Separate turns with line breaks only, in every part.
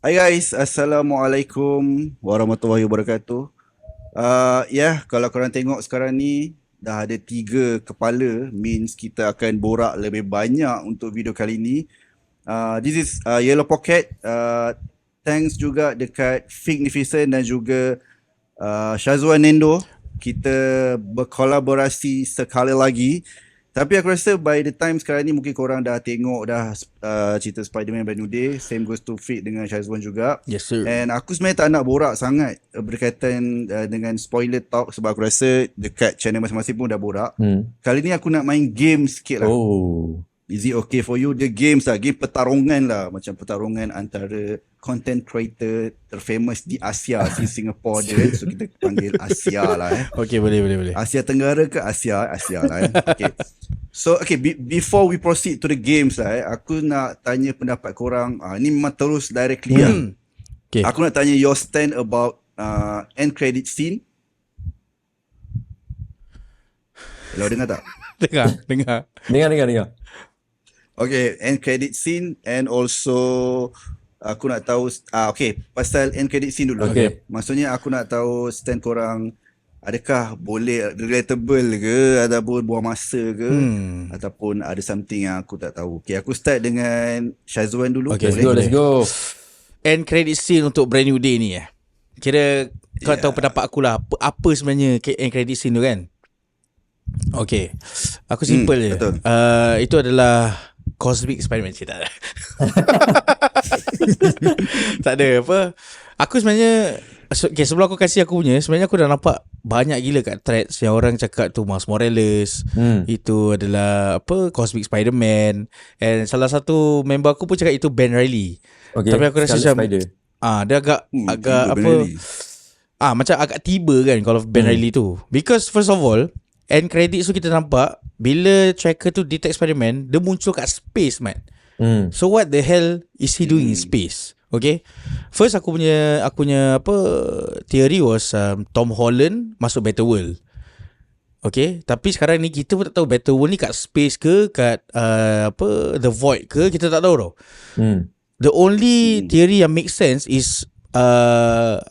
Hai guys, Assalamualaikum warahmatullahi wabarakatuh. Kalau korang tengok sekarang ni dah ada 3 kepala, means kita akan borak lebih banyak untuk video kali ni. This is Yellow Pocket. Thanks juga dekat Fignificent dan juga Shazwan Nendo. Kita berkolaborasi sekali lagi. Tapi aku rasa by the time sekarang ni mungkin korang dah tengok dah cerita Spider-Man Brand New Day. Same goes to Fig dengan Shazwan juga.
Yes sir.
And aku sebenarnya tak nak borak sangat berkaitan dengan spoiler talk sebab aku rasa dekat channel masing-masing pun dah borak. Kali ni aku nak main game sikit lah. Is it okay for you? Dia games lah, game pertarungan lah. Macam pertarungan antara content creator terfamous di Asia, di Singapore dia. So kita panggil Asia lah.
Okay, boleh.
Asia Tenggara ke Asia lah. Okay. So before we proceed to the games lah, aku nak tanya pendapat korang. Ni memang terus directly lah.
Okay.
Aku nak tanya your stand about end credit scene. Hello, dengar tak?
Dengar.
Okay, end credit scene and also aku nak tahu pasal end credit scene dulu.
Okay.
Maksudnya aku nak tahu stand korang, adakah boleh relatable ke ataupun buang masa ke ataupun ada something yang aku tak tahu. Okay, aku start dengan Shazwan dulu.
Okay,
Let's go.
End credit scene untuk Brand New Day ni kira kau tahu pendapat aku lah. Apa sebenarnya end credit scene tu kan? Okay, aku simple je.
Betul.
Itu adalah Cosmic Spider-Man. Tak ada apa. Aku sebenarnya sebelum aku kasih aku punya, sebenarnya aku dah nampak banyak gila kat threads yang orang cakap tu Miles Morales itu adalah Cosmic Spider-Man, and salah satu member aku pun cakap itu Ben Reilly. Tapi aku rasa macam dia agak macam agak tiba kan kalau Ben Reilly tu, because first of all end credits tu kita nampak bila tracker tu detect Spider-Man, dia muncul kat space, man. So what the hell is he doing in space? Okay, first aku punya theory was Tom Holland masuk Better World. Okay, tapi sekarang ni kita pun tak tahu Better World ni kat space ke, kat The Void ke, kita tak tahu tau. The only theory yang make sense is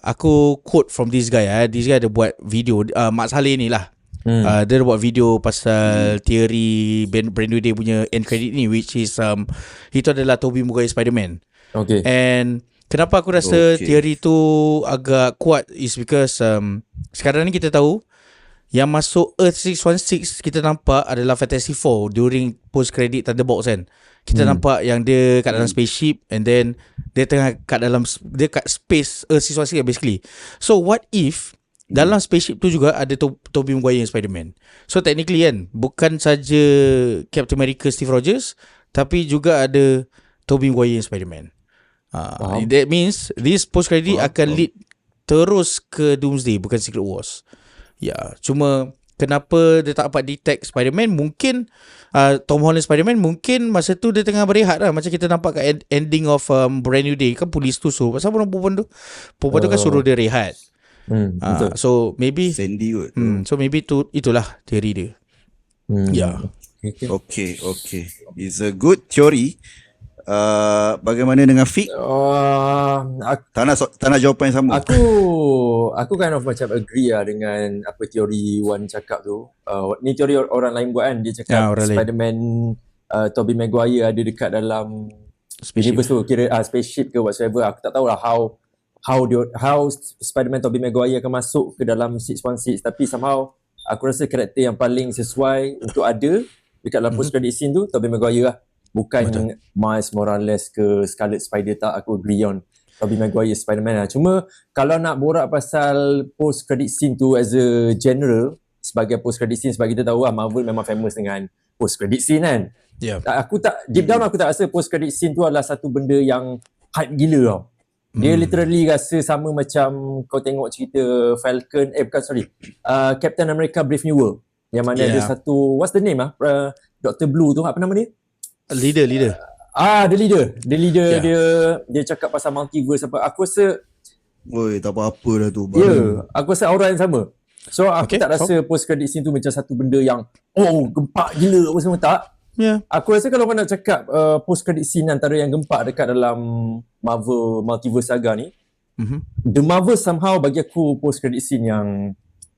aku quote from this guy. This guy ada buat video, Mat Saleh ni lah. Dia ada buat video pasal teori Brand New Day punya end credit ni, which is itu adalah Tobey Maguire Spider-Man.
Okay.
And kenapa aku rasa teori tu agak kuat is because sekarang ni kita tahu yang masuk Earth 616 kita nampak adalah Fantastic Four during post credit Thunderbolts kan. Kita nampak yang dia kat dalam spaceship, and then dia tengah dia kat space Earth 616 basically. So what if dalam spaceship tu juga ada Tobey Maguire yang Spider-Man. So technically kan, bukan saja Captain America Steve Rogers, tapi juga ada Tobey Maguire yang Spider-Man. That means this post credit akan lead terus ke Doomsday, bukan Secret Wars. Cuma kenapa dia tak dapat detect Spider-Man? Mungkin Tom Holland Spider-Man mungkin masa tu dia tengah berehat lah. Macam kita nampak kat ending of Brand New Day kan, polis tu suruh, pasal perempuan tu kan suruh dia rehat. So maybe
Sandy kot.
So maybe itulah teori dia.
Okay. It's a good theory. Bagaimana dengan Fik? Tak nak jawapan yang sama.
Aku kind of macam agree lah dengan apa teori Wan cakap tu. Ni teori orang lain buat kan. Dia cakap Spider-Man Tobey Maguire ada dekat dalam universe tu, kira spaceship ke whatsoever. Aku tak tahulah how Spider-Man Tobey Maguire akan masuk ke dalam 616, tapi somehow aku rasa karakter yang paling sesuai untuk ada dekat dalam post credit scene tu Tobey Maguire lah, bukan Miles Morales ke Scarlet Spider. Tak, aku agree on Tobey Maguire Spider-Man lah. Cuma kalau nak borak pasal post credit scene tu as a general, sebagai post credit scene, sebab kita tahu lah Marvel memang famous dengan post credit scene kan. Aku tak, deep down aku tak rasa post credit scene tu adalah satu benda yang hype gila tau. Dia literally rasa sama macam kau tengok cerita Captain America Brave New World, yang mana ada satu, what's the name Dr. Blue tu, apa nama dia?
Leader.
The leader dia cakap pasal multiverse apa. Aku rasa
tak apa-apa dah tu.
Aku rasa aura yang sama. So aku tak rasa post credit scene tu macam satu benda yang gempak gila apa semua, tak. Aku rasa kalau kau nak cakap post credit scene antara yang gempak dekat dalam Marvel Multiverse Saga ni, The Marvel somehow bagi aku post credit scene yang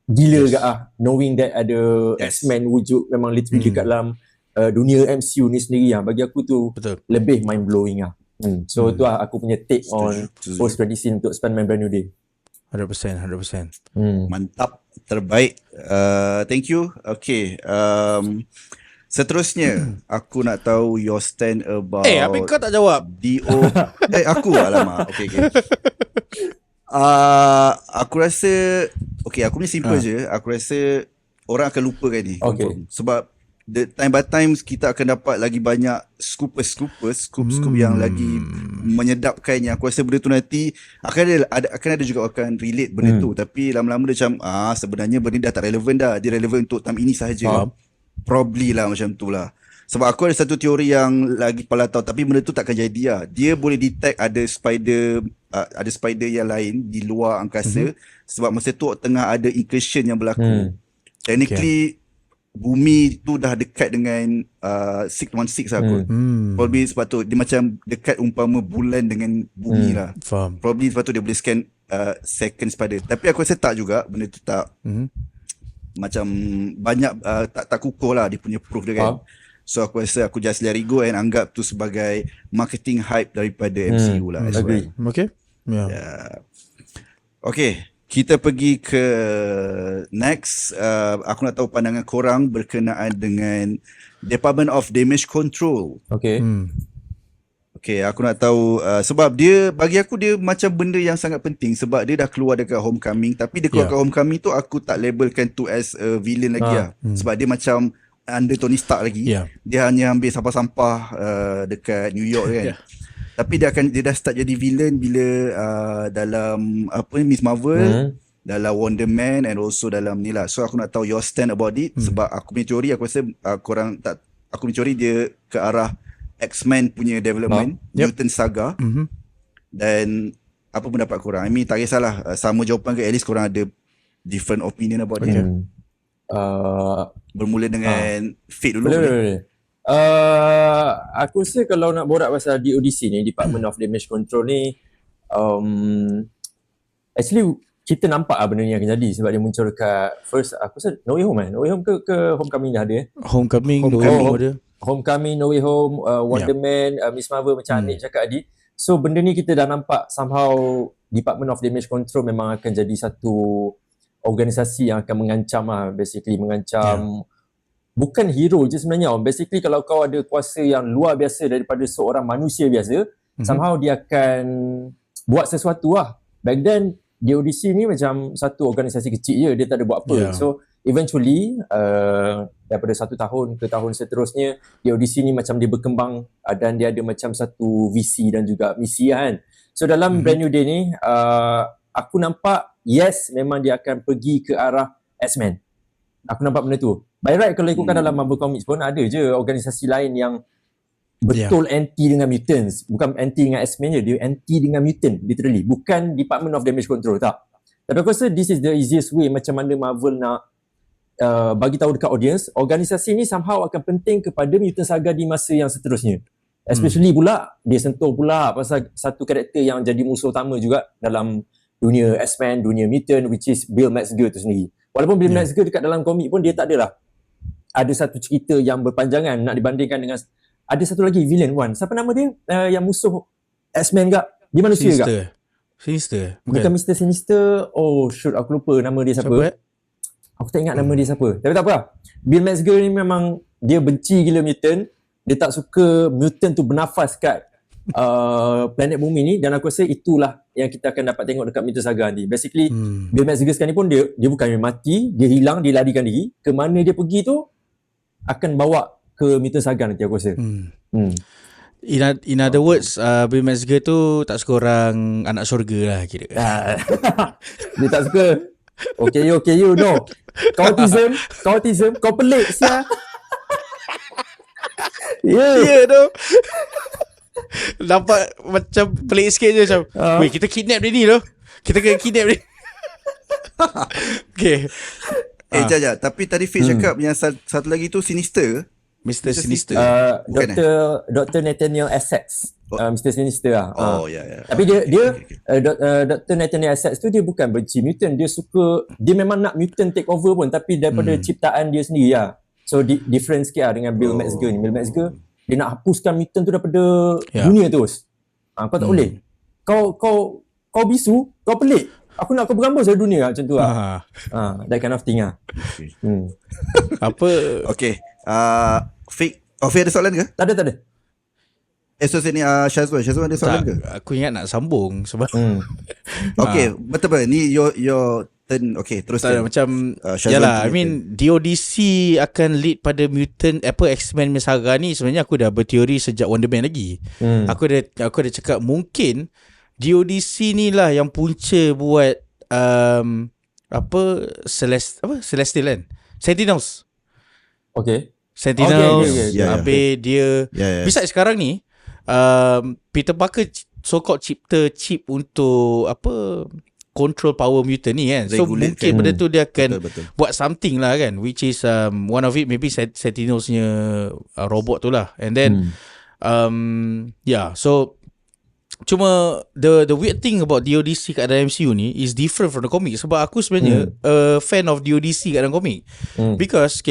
gila gak knowing that ada X-Men wujud memang literally dekat dalam dunia MCU ni sendiri bagi aku tu lebih mind blowing So tu aku punya take on post credit scene untuk Spider-Man Brand New Day.
100%.
Mantap, terbaik. Thank you. Okay. Seterusnya, aku nak tahu your stand about
apa kau tak jawab?
Aku alamak. Okay. Aku rasa aku punya simple je. Aku rasa orang akan lupakan ni. Sebab time by time kita akan dapat lagi banyak scoop yang lagi menyedapkan, yang aku rasa benda tu nanti akan ada juga akan relate benda tu, tapi lama-lama dia macam sebenarnya benda dah tak relevan dah, dia relevan untuk time ini sahaja. Probably lah macam tu lah. Sebab aku ada satu teori yang lagi kepala tahu, tapi benda tu takkan jadi lah. Dia boleh detect ada spider yang lain di luar angkasa, sebab masa tu tengah ada incursion yang berlaku. Technically bumi tu dah dekat dengan 616 lah kot. Probably sebab tu dia macam dekat umpama bulan dengan bumi lah. Probably sebab tu dia boleh scan second spider. Tapi aku rasa tak juga, benda tu tak macam banyak tak kukuh lah dia punya proof dia kan. So aku rasa aku just let it go and anggap tu sebagai marketing hype daripada MCU lah.
Agree. Okay.
Okay, kita pergi ke next. Aku nak tahu pandangan korang berkenaan dengan Department of Damage Control. Okay, aku nak tahu sebab dia, bagi aku dia macam benda yang sangat penting, sebab dia dah keluar dekat Homecoming, tapi dia keluar kat Homecoming tu aku tak labelkan tu as a villain lagi lah. Sebab dia macam under Tony Stark lagi. Dia hanya ambil sampah-sampah dekat New York kan. Tapi dia dah start jadi villain bila dalam Miss Marvel, dalam Wonder Man, and also dalam ni lah. So aku nak tahu your stand about it. Sebab aku punya teori, aku rasa korang tak, aku punya teori dia ke arah X-Men punya development, Mutant Saga. Dan apa pendapat korang? I mean tak kisahlah sama jawapan ke, at least korang ada different opinion about it. Bermula dengan Fate dulu.
Boleh. Aku rasa kalau nak borak pasal DODC ni, Department of Damage Control ni, actually kita nampak benda ni akan jadi sebab dia muncul dekat first, aku rasa No Way Home No Way Home ke Homecoming dah ada
Homecoming,
No Way Home, Wonder Man, Miss Marvel macam Anik cakap tadi. So benda ni kita dah nampak somehow Department of Damage Control memang akan jadi satu organisasi yang akan mengancam basically mengancam bukan hero je sebenarnya. Basically kalau kau ada kuasa yang luar biasa daripada seorang manusia biasa, somehow dia akan buat sesuatu lah. Back then DODC ni macam satu organisasi kecil je, dia tak ada buat apa. So eventually daripada 1 tahun ke tahun seterusnya, DODC ni macam dia berkembang dan dia ada macam satu visi dan juga misi kan. So dalam Brand New Day ni aku nampak yes memang dia akan pergi ke arah X-Men. Aku nampak benda tu. By right kalau ikutkan dalam Marvel Comics pun ada je organisasi lain yang betul anti dengan mutants. Bukan anti dengan X-Men je, dia anti dengan mutant literally. Bukan Department of Damage Control, tak. Tapi aku rasa this is the easiest way macam mana Marvel nak bagi tahu dekat audience, organisasi ni somehow akan penting kepada Mutant Saga di masa yang seterusnya. Especially pula dia sentuh pula pasal satu karakter yang jadi musuh utama juga dalam dunia X-Men, dunia mutant, which is Bill Metzger tu sendiri. Walaupun Bill Metzger dekat dalam komik pun dia tak adalah ada satu cerita yang berpanjangan nak dibandingkan dengan ada satu lagi villain one. Siapa nama dia? Yang musuh X-Men gak? Dia manusia gak?
Sinister.
Bukan Mr. Sinister. Oh shoot, aku lupa nama dia siapa. Aku tak ingat nama dia siapa. Tapi tak apa. Bill Metzger ni memang dia benci gila mutant. Dia tak suka mutant tu bernafas kat planet bumi ni, dan aku rasa itulah yang kita akan dapat tengok dekat Mutant Saga ni. Basically Bill Metzger sekarang ni pun dia bukan mati, dia hilang, dia larikan diri. Ke mana dia pergi tu akan bawa ke Mutant Saga nanti aku rasa.
In other words, Bill Metzger tu tak suka orang anak syurga lah kira.
Dia tak suka. Okay you no. Kau autism, kau pelik sia.
Ya tu. Nampak macam pelik sikit je macam. Weh, kita kidnap dia ni tu. Kita kena kidnap dia. Okay.
Jajah, tapi tadi Fitz cakap yang satu lagi tu Sinister.
Mr. Sinister.
Bukan,
Dr. Nathaniel Essex. Mr. Sinister lah.
Ya.
Tapi dia
Okay.
Dr. Nathaniel Essex tu dia bukan benci mutant, dia memang nak mutant take over pun, tapi daripada ciptaan dia sendiri lah. So different sikit lah dengan Bill Metzger ni. Bill Metzger dia nak hapuskan mutant tu daripada dunia terus. Kau tak boleh. Kau bisu, kau pelik. Aku nak kau berambus dari dunia macam tu lah. That kind of thing lah.
Okay.
Apa?
Okay. Fik ada soalan ke?
Tak ada.
So sini Syazwan ada soalan ke?
Aku ingat nak sambung sebab
Okay, betul. Ni your turn. Okay,
tak
teruskan.
ada, macam yalah, I mean DODC akan lead pada mutant X-Men saga ni. Sebenarnya aku dah berteori sejak Wonder Man lagi. Aku ada cakap mungkin DODC ni lah yang punca buat Celestial kan? Sentinels.
Okay.
Sentinels.
Okay.
Habis dia besides sekarang ni Peter Parker so-called cipta chip untuk control power mutant ni kan. So
Regulate
mungkin benda tu dia akan
Betul.
buat something lah kan, which is one of it maybe Sentinels nya robot tu lah. And then so cuma the weird thing about DODC kat dalam MCU ni is different from the comic. Sebab aku sebenarnya fan of DODC kat dalam komik. Because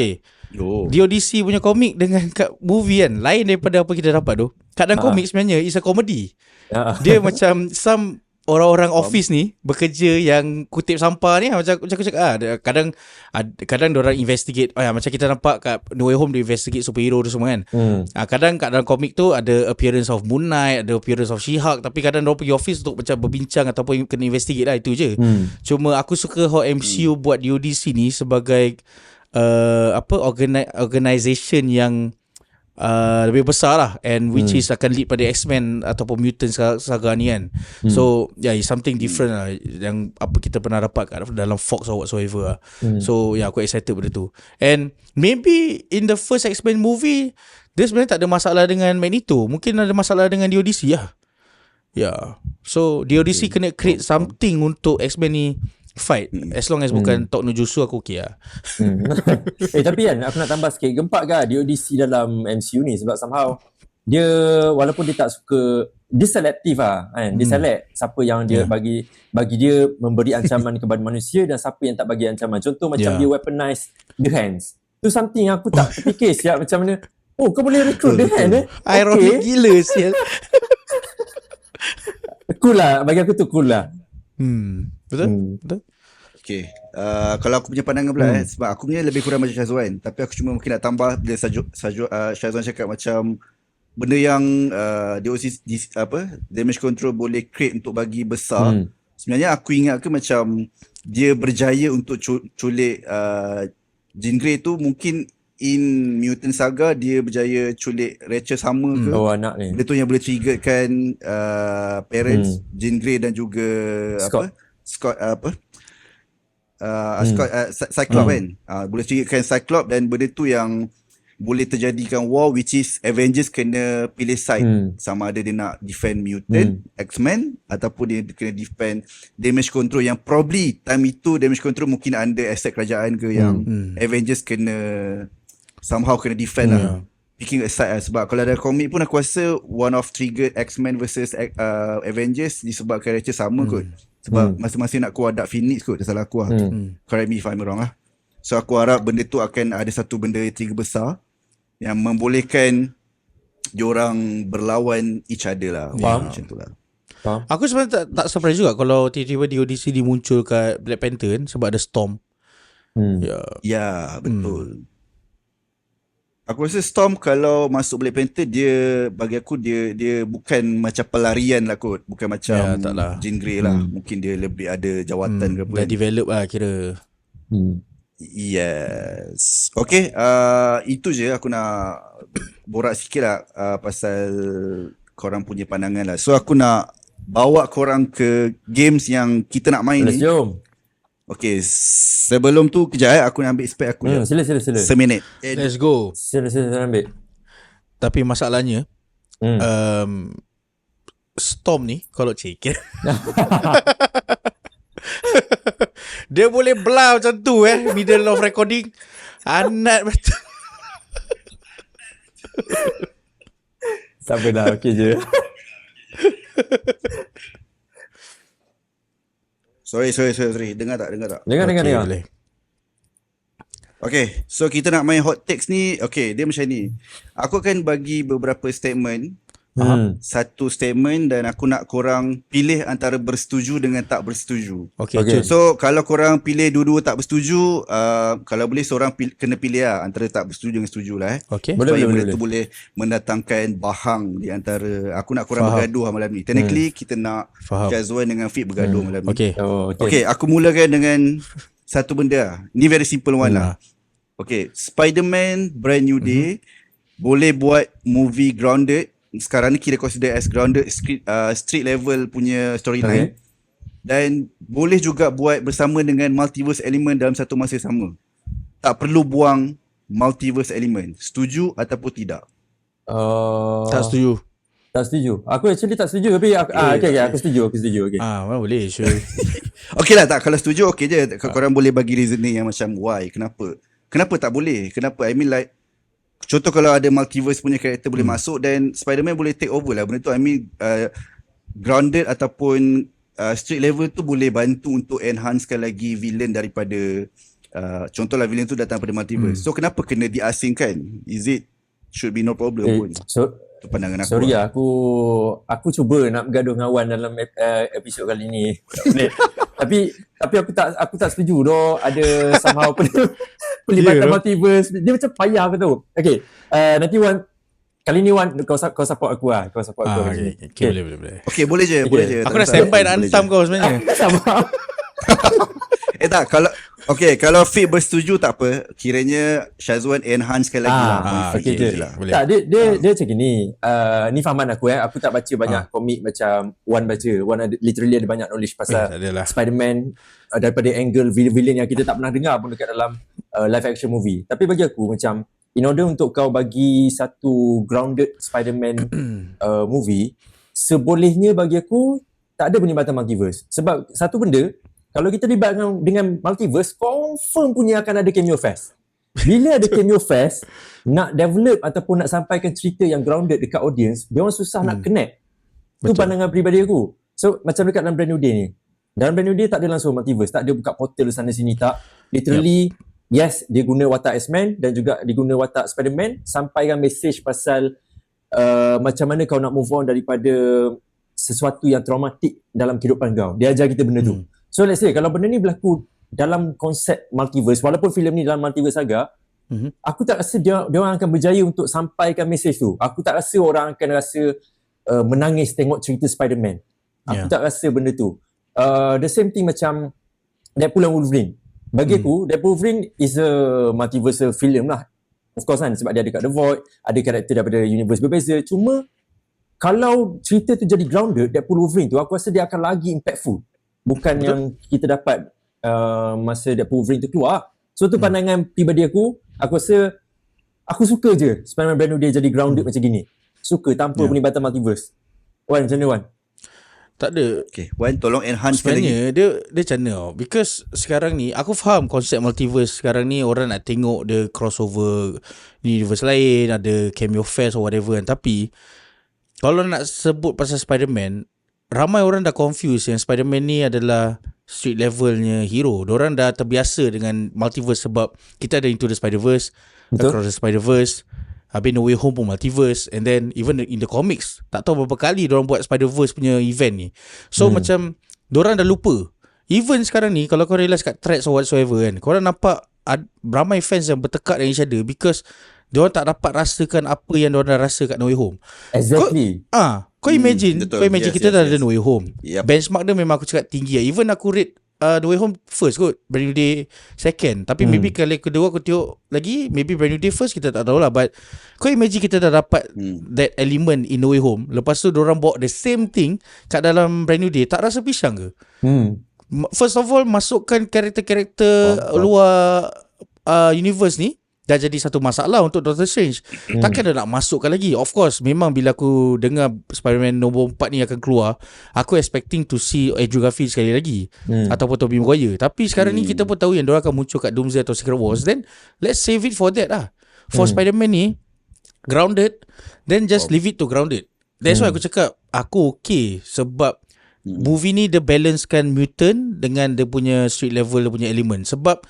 DODC punya komik dengan kat movie kan lain daripada apa kita dapat tu. Kat dalam komik sebenarnya is a comedy. Dia macam some orang-orang office ni bekerja yang kutip sampah ni macam aku cakap kadang diorang investigate macam kita nampak kat No Way Home dia investigate superhero tu semua kan. Kadang kat dalam komik tu ada appearance of Moon Knight, ada appearance of She-Hulk, tapi kadang diorang pergi office untuk macam berbincang ataupun kena investigate lah, itu je. Cuma aku suka how MCU buat DODC ni sebagai organisation yang lebih besar lah, and which is akan lead pada X-Men ataupun mutant saga ni kan. So it's something different lah yang apa kita pernah dapat kat dalam Fox or whatsoever lah. So aku excited pada tu. And maybe in the first X-Men movie dia sebenarnya tak ada masalah dengan Magneto, mungkin ada masalah dengan DODC lah. So DODC kena create something untuk X-Men ni fight. As long as bukan Tok No Jutsu, aku okay lah.
Tapi kan aku nak tambah sikit, gempak ke DODC dalam MCU ni sebab somehow dia walaupun dia tak suka, dia selektif lah kan. Dia select siapa yang dia bagi dia memberi ancaman kepada manusia dan siapa yang tak bagi ancaman. Contoh macam dia weaponize The Hands. Tu something aku tak terfikir siap macam mana. Oh, kau boleh recruit The Hand
Ironic gila sial.
Cool lah, bagi aku tu cool lah.
Betul?
Okay. Kalau aku punya pandangan pula sebab aku punya lebih kurang macam Syazwan, tapi aku cuma mungkin nak tambah bila Syazwan cakap macam benda yang damage control boleh create untuk bagi besar. Sebenarnya aku ingat ke macam dia berjaya untuk culik Jean Grey tu, mungkin in Mutant Saga dia berjaya culik Rachel Summer ke.
Anak ni.
Benda tu yang boleh triggerkan parents Jean Grey dan juga Cyclops kan. Boleh triggerkan Cyclops dan benda tu yang boleh terjadikan war, which is Avengers kena pilih side. Sama ada dia nak defend mutant X-Men ataupun dia kena defend damage control, yang probably time itu damage control mungkin under aset kerajaan ke, yang Avengers kena somehow kena defend lah. Picking a side lah. Sebab kalau ada komik pun aku rasa one of triggered X-Men versus Avengers disebabkan Rachel sama kot. Sebab masing-masing nak keluar Dark Phoenix kot, tak salah aku lah. Correct me if I'm wrong lah. So aku harap benda tu akan ada satu benda trigger besar yang membolehkan diorang berlawan each other lah. Macam tu lah.
Aku sebenarnya tak surprise juga kalau tiba-tiba DODC dimuncul kat Black Panther kan, sebab ada Storm.
Betul. Aku rasa Storm kalau masuk Black Panther, dia bagi aku dia bukan macam pelarian lah kot. Bukan macam Jean Grey lah. Mungkin dia lebih ada jawatan ke apa.
Dah develop lah kira.
Yes. Okay, itu je aku nak borak sikit lah pasal korang punya pandangan lah. So aku nak bawa korang ke games yang kita nak main ni.
Jom.
Okay, sebelum tu kejap aku nak ambil spek aku je.
Sila.
Seminit.
Let's go.
Sila ambil.
Tapi masalahnya Storm ni kalau cik dia boleh belah macam tu middle of recording. Anat betul.
Tak apa dah, okey je.
Sorry. Dengar tak?
Dengar.
Boleh.
Okay, so kita nak main hot takes ni. Okay, dia macam ni. Aku akan bagi beberapa statement. Satu statement dan aku nak korang pilih antara bersetuju dengan tak bersetuju.
Okay.
So kalau korang pilih dua-dua tak bersetuju, kalau boleh seorang kena pilih lah antara tak bersetuju dengan setuju lah.
Okay.
Boleh. Tu boleh mendatangkan bahang di antara. Aku nak korang bergaduh malam ni. Technically kita nak Syazwan dengan Fit bergaduh malam ni. Okay, aku mulakan dengan satu benda lah. Ni very simple one lah. Okay, Spider-Man Brand New Day boleh buat movie grounded. Sekarang ni kita consider as grounded street level punya storyline. Dan boleh juga buat bersama dengan multiverse element dalam satu masa sama. Tak perlu buang multiverse element. Setuju ataupun tidak?
Tak setuju.
Tak setuju. Aku actually tak setuju tapi aku setuju. Okay.
Mana boleh sure.
Okay lah, tak, kalau setuju okay je. Korang boleh bagi reasoning yang macam why, kenapa tak boleh? Kenapa? I mean like, contoh kalau ada multiverse punya karakter boleh masuk dan Spider-Man boleh take over lah benda tu. I mean grounded ataupun street level tu boleh bantu untuk enhancekan lagi villain daripada contohlah villain tu datang pada multiverse. So kenapa kena diasingkan? Is it should be no problem pun? Tu pandangan aku.
Sorry aku cuba nak bergaduh dengan Wan dalam episod kali ni. tapi aku tak setuju doh ada somehow pelibatan multiverse. Dia macam payah aku tahu. Okay, nanti Wan kali ni Wan kau support aku lah. Kau support aku.
Okay, boleh.
Okay, boleh je.
Aku dah standby nak hantam kau sebenarnya.
Sama.
Tak, kalau Fit bersetuju tak apa. Kiranya Syazwan enhancekan lagi lah.
Okay je.
Boleh.
Tak, dia macam gini. Ni fahaman aku Aku tak baca banyak komik macam Wan baca. Wan literally ada banyak knowledge pasal Spider-Man daripada angle villain yang kita tak pernah dengar pun dekat dalam live action movie. Tapi bagi aku macam in order untuk kau bagi satu grounded Spider-Man movie, sebolehnya bagi aku tak ada penyebatan multiverse. Sebab satu benda, kalau kita libat dengan multiverse, confirm punya akan ada cameo fest. Bila ada cameo fest, nak develop ataupun nak sampaikan cerita yang grounded dekat audience, dia orang susah nak connect. Itu pandangan peribadi aku. So macam dekat dalam Brand New Day ni. Dalam Brand New Day tak ada langsung multiverse, tak ada buka portal sana sini tak. Literally, yes, dia guna watak X-Men dan juga dia guna watak Spider-Man sampaikan message pasal macam mana kau nak move on daripada sesuatu yang traumatik dalam kehidupan kau. Dia ajar kita benda tu. So let's say kalau benda ni berlaku dalam konsep multiverse, walaupun filem ni dalam multiverse saga, aku tak rasa dia orang akan berjaya untuk sampaikan message tu. Aku tak rasa orang akan rasa menangis tengok cerita Spider-Man. Aku tak rasa benda tu. The same thing macam Deadpool and Wolverine. Bagi aku, Deadpool Wolverine is a multiversal film lah. Of course kan, sebab dia ada kat The Void, ada karakter daripada universe berbeza. Cuma kalau cerita tu jadi grounded, Deadpool Wolverine tu, aku rasa dia akan lagi impactful. Bukan yang kita dapat masa Deadpool Wolverine tu keluar. So tu pandangan pribadi aku rasa aku suka je Spider-Man Brand New Day jadi grounded macam gini. Suka tanpa penibatan multiverse. Wan, macam mana Wan?
Tak ada.
Okay, Wan tolong enhance lagi.
Sebenarnya dia macam mana tau. Because sekarang ni aku faham konsep multiverse. Sekarang ni orang nak tengok dia crossover universe lain, ada cameo fest or whatever kan. Tapi kalau nak sebut pasal Spider-Man, ramai orang dah confuse yang Spider-Man ni adalah street levelnya hero. Diorang dah terbiasa dengan multiverse sebab kita ada Into the Spider-Verse, Across the Spider-Verse, habis No Way Home pun multiverse, and then even in the comics tak tahu berapa kali diorang buat Spider-Verse punya event ni. So macam diorang dah lupa. Even sekarang ni kalau kau realise kat threads or whatsoever kan, korang nampak ramai fans yang bertekak dengan each other because diorang tak dapat rasakan apa yang diorang dah rasa kat No Way Home.
Exactly.
Kau imagine, kita dah ada No Way Home.
Yep.
Benchmark dia memang aku cakap tinggi lah. Even aku rate No Way Home first kot, Brand New Day second. Tapi maybe kali kedua aku tengok lagi, maybe Brand New Day first, kita tak tahulah. But kau imagine kita dah dapat that element in No Way Home, lepas tu diorang bawa the same thing kat dalam Brand New Day, tak rasa pisang ke? First of all, masukkan karakter-karakter luar universe ni dah jadi satu masalah untuk Doctor Strange. Takkan dia nak masukkan lagi. Of course, memang bila aku dengar Spider-Man nombor 4 ni akan keluar, aku expecting to see Andrew Garfield sekali lagi ataupun Tobey Maguire. Tapi sekarang ni kita pun tahu yang diorang akan muncul kat Doomsday atau Secret Wars. Then let's save it for that lah. For Spider-Man ni, grounded, then just leave it to grounded. That's why aku cakap aku okay sebab movie ni dia balancekan mutant dengan dia punya street level, dia punya element. Sebab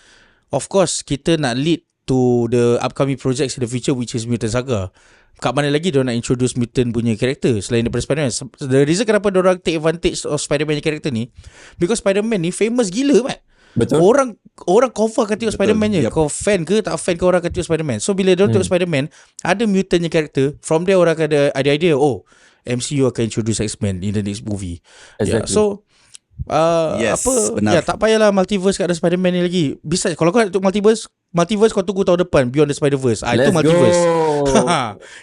of course kita nak lead to the upcoming projects in the future, which is Mutant Saga. Kat mana lagi dia nak introduce mutant punya karakter selain daripada Spider-Man? The reason kenapa diorang take advantage of Spider-Man punya karakter ni, because Spider-Man ni famous gila, Mat.
Betul.
Orang cover akan tengok Spider-Man je. Kau fan ke tak fan ke, orang akan tengok Spider-Man. So bila diorang tengok Spider-Man, ada mutantnya karakter, from there orang akan ada idea, oh, MCU akan introduce X-Men in the next movie.
Exactly.
So
Yes,
apa
benar.
tak payahlah multiverse kat ada Spider-Man ni lagi. Bisa kalau kau nak tengok multiverse kau tunggu tahun depan Beyond the Spider-Verse. Itu
Let's
multiverse.
go.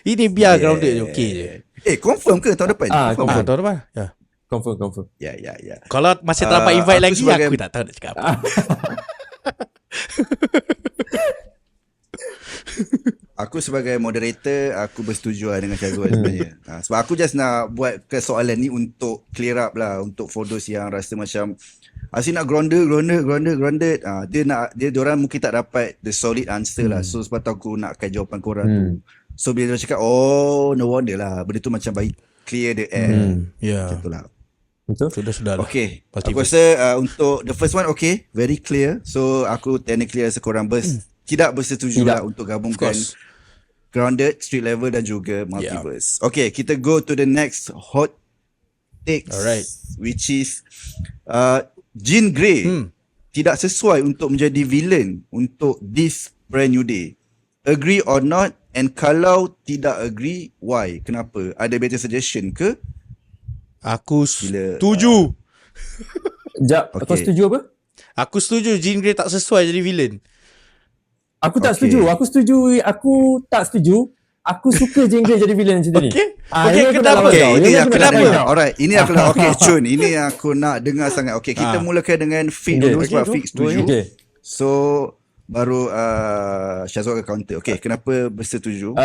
Ini biar grounded je, okey je.
Confirm ke tahun depan?
Confirm.
Tahun depan. Ya.
Confirm.
Ya.
Kalau masih tak dapat invite
aku
lagi,
sebagai-
aku tak tahu nak cakap apa.
Aku sebagai moderator, aku bersetuju lah dengan Syazwan sebenarnya. Sebab aku just nak buat soalan ni untuk clear up lah, untuk for those yang rasa macam asyik nak grounded. Dia diorang mungkin tak dapat the solid answer lah. So sebab tu aku nakkan jawapan korang tu. So bila dia cakap, oh no wonder lah, benda tu macam bagi clear the air.
Ya.
Macam tu lah.
Betul.
Sudah lah.
Okay,
Pasti
aku rasa untuk the first one okay, very clear. So aku technically rasa korang tidak bersetuju lah untuk gabungkan grounded, street level dan juga multiverse. Okay, kita go to the next hot takes.
Alright.
Which is Jean Grey tidak sesuai untuk menjadi villain untuk this brand new day. Agree or not? And kalau tidak agree, why? Kenapa? Ada better suggestion ke?
Aku setuju.
Sekejap, kau
Okay.
setuju apa?
Aku setuju Jean Grey tak sesuai jadi villain.
Aku tak
Okay.
setuju. Aku tak setuju. Aku suka Jean Grey jadi villain macam ni.
Okay.
Ini aku nak
Kenapa?
lawan
Okay,
kau.
ini
Ini
aku
aku
nak
nak lawan
dengar.
kau.
Alright, ini aku nak, okay Chun, ini aku nak dengar sangat. Okay, kita mulakan dengan Fik dulu sebab Fik setuju.
Okay.
So, baru Syazwan ke counter. Okay, kenapa bersetuju?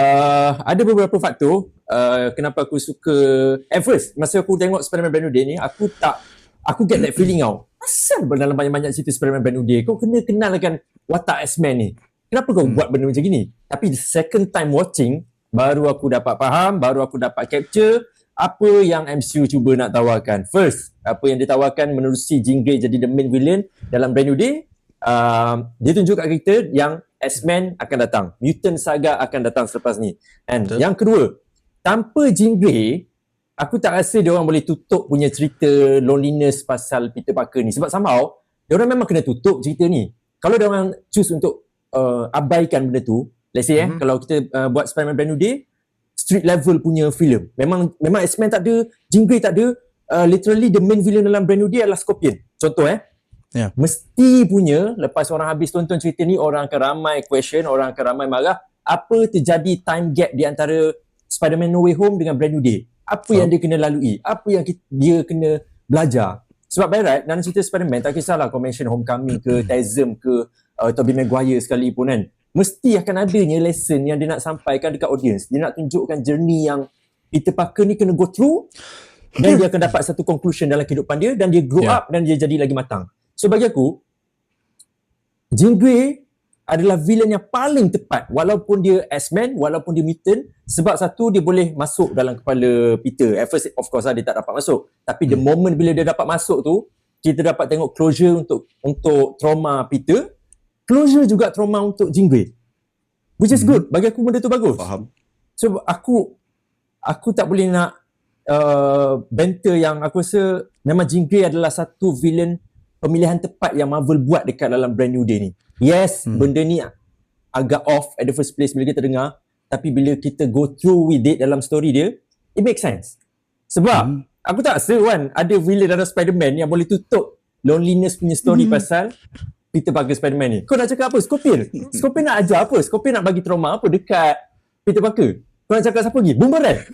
Ada beberapa faktor kenapa aku suka. At first masa aku tengok Spider-Man Brand New Day ni, aku get that feeling tau. Asal dalam banyak-banyak cerita Spider-Man Brand New Day kau kena kenalkan watak X-Men ni. Kenapa kau buat benda macam gini? Tapi the second time watching, baru aku dapat faham, baru aku dapat capture apa yang MCU cuba nak tawarkan. First, apa yang ditawarkan menerusi Jean Grey jadi the main villain dalam Brand New Day, dia tunjuk kat kita yang X-Men akan datang, Mutant Saga akan datang selepas ni. And yang kedua, tanpa Jean Grey, aku tak rasa dia orang boleh tutup punya cerita loneliness pasal Peter Parker ni. Sebab somehow dia orang memang kena tutup cerita ni. Kalau dia orang choose untuk abaikan benda tu, let's say kalau kita buat Spider-Man Brand New Day, street level punya filem, memang X-Men tak ada, Jean Grey tak ada, literally the main villain dalam Brand New Day adalah Scorpion. Contoh mesti punya, lepas orang habis tonton cerita ni, orang akan ramai question, orang akan ramai marah, apa terjadi time gap di antara Spider-Man No Way Home dengan Brand New Day? Apa yang dia kena lalui? Apa yang dia kena belajar? Sebab by right, dalam cerita Spider-Man, tak kisahlah kau mention Homecoming ke, TASM ke, Tobey Maguire sekalipun kan, mesti akan adanya lesson yang dia nak sampaikan dekat audience. Dia nak tunjukkan journey yang Peter Parker ni kena go through, dan dia akan dapat satu conclusion dalam kehidupan dia, dan dia grow up dan dia jadi lagi matang. So bagi aku, Jean Grey adalah villain yang paling tepat, walaupun dia X-Men, walaupun dia mutant, sebab satu, dia boleh masuk dalam kepala Peter. At first of course dia tak dapat masuk, tapi the moment bila dia dapat masuk tu, kita dapat tengok closure untuk trauma Peter, closure juga trauma untuk Jean Grey, which is good. Bagi aku benda tu bagus.
Faham.
So aku tak boleh nak banter yang aku rasa memang Jean Grey adalah satu villain pemilihan tepat yang Marvel buat dekat dalam Brand New Day ni. Yes, benda ni agak off at the first place bila kita dengar, tapi bila kita go through with it dalam story dia, it makes sense. Sebab aku tak rasa kan ada villain dalam Spider-Man yang boleh tutup loneliness punya story pasal Peter Parker Spider-Man ni. Kau nak cakap apa? Scorpion nak ajar apa? Scorpion nak bagi trauma apa dekat Peter Parker? Kau nak cakap siapa lagi? Boomerang?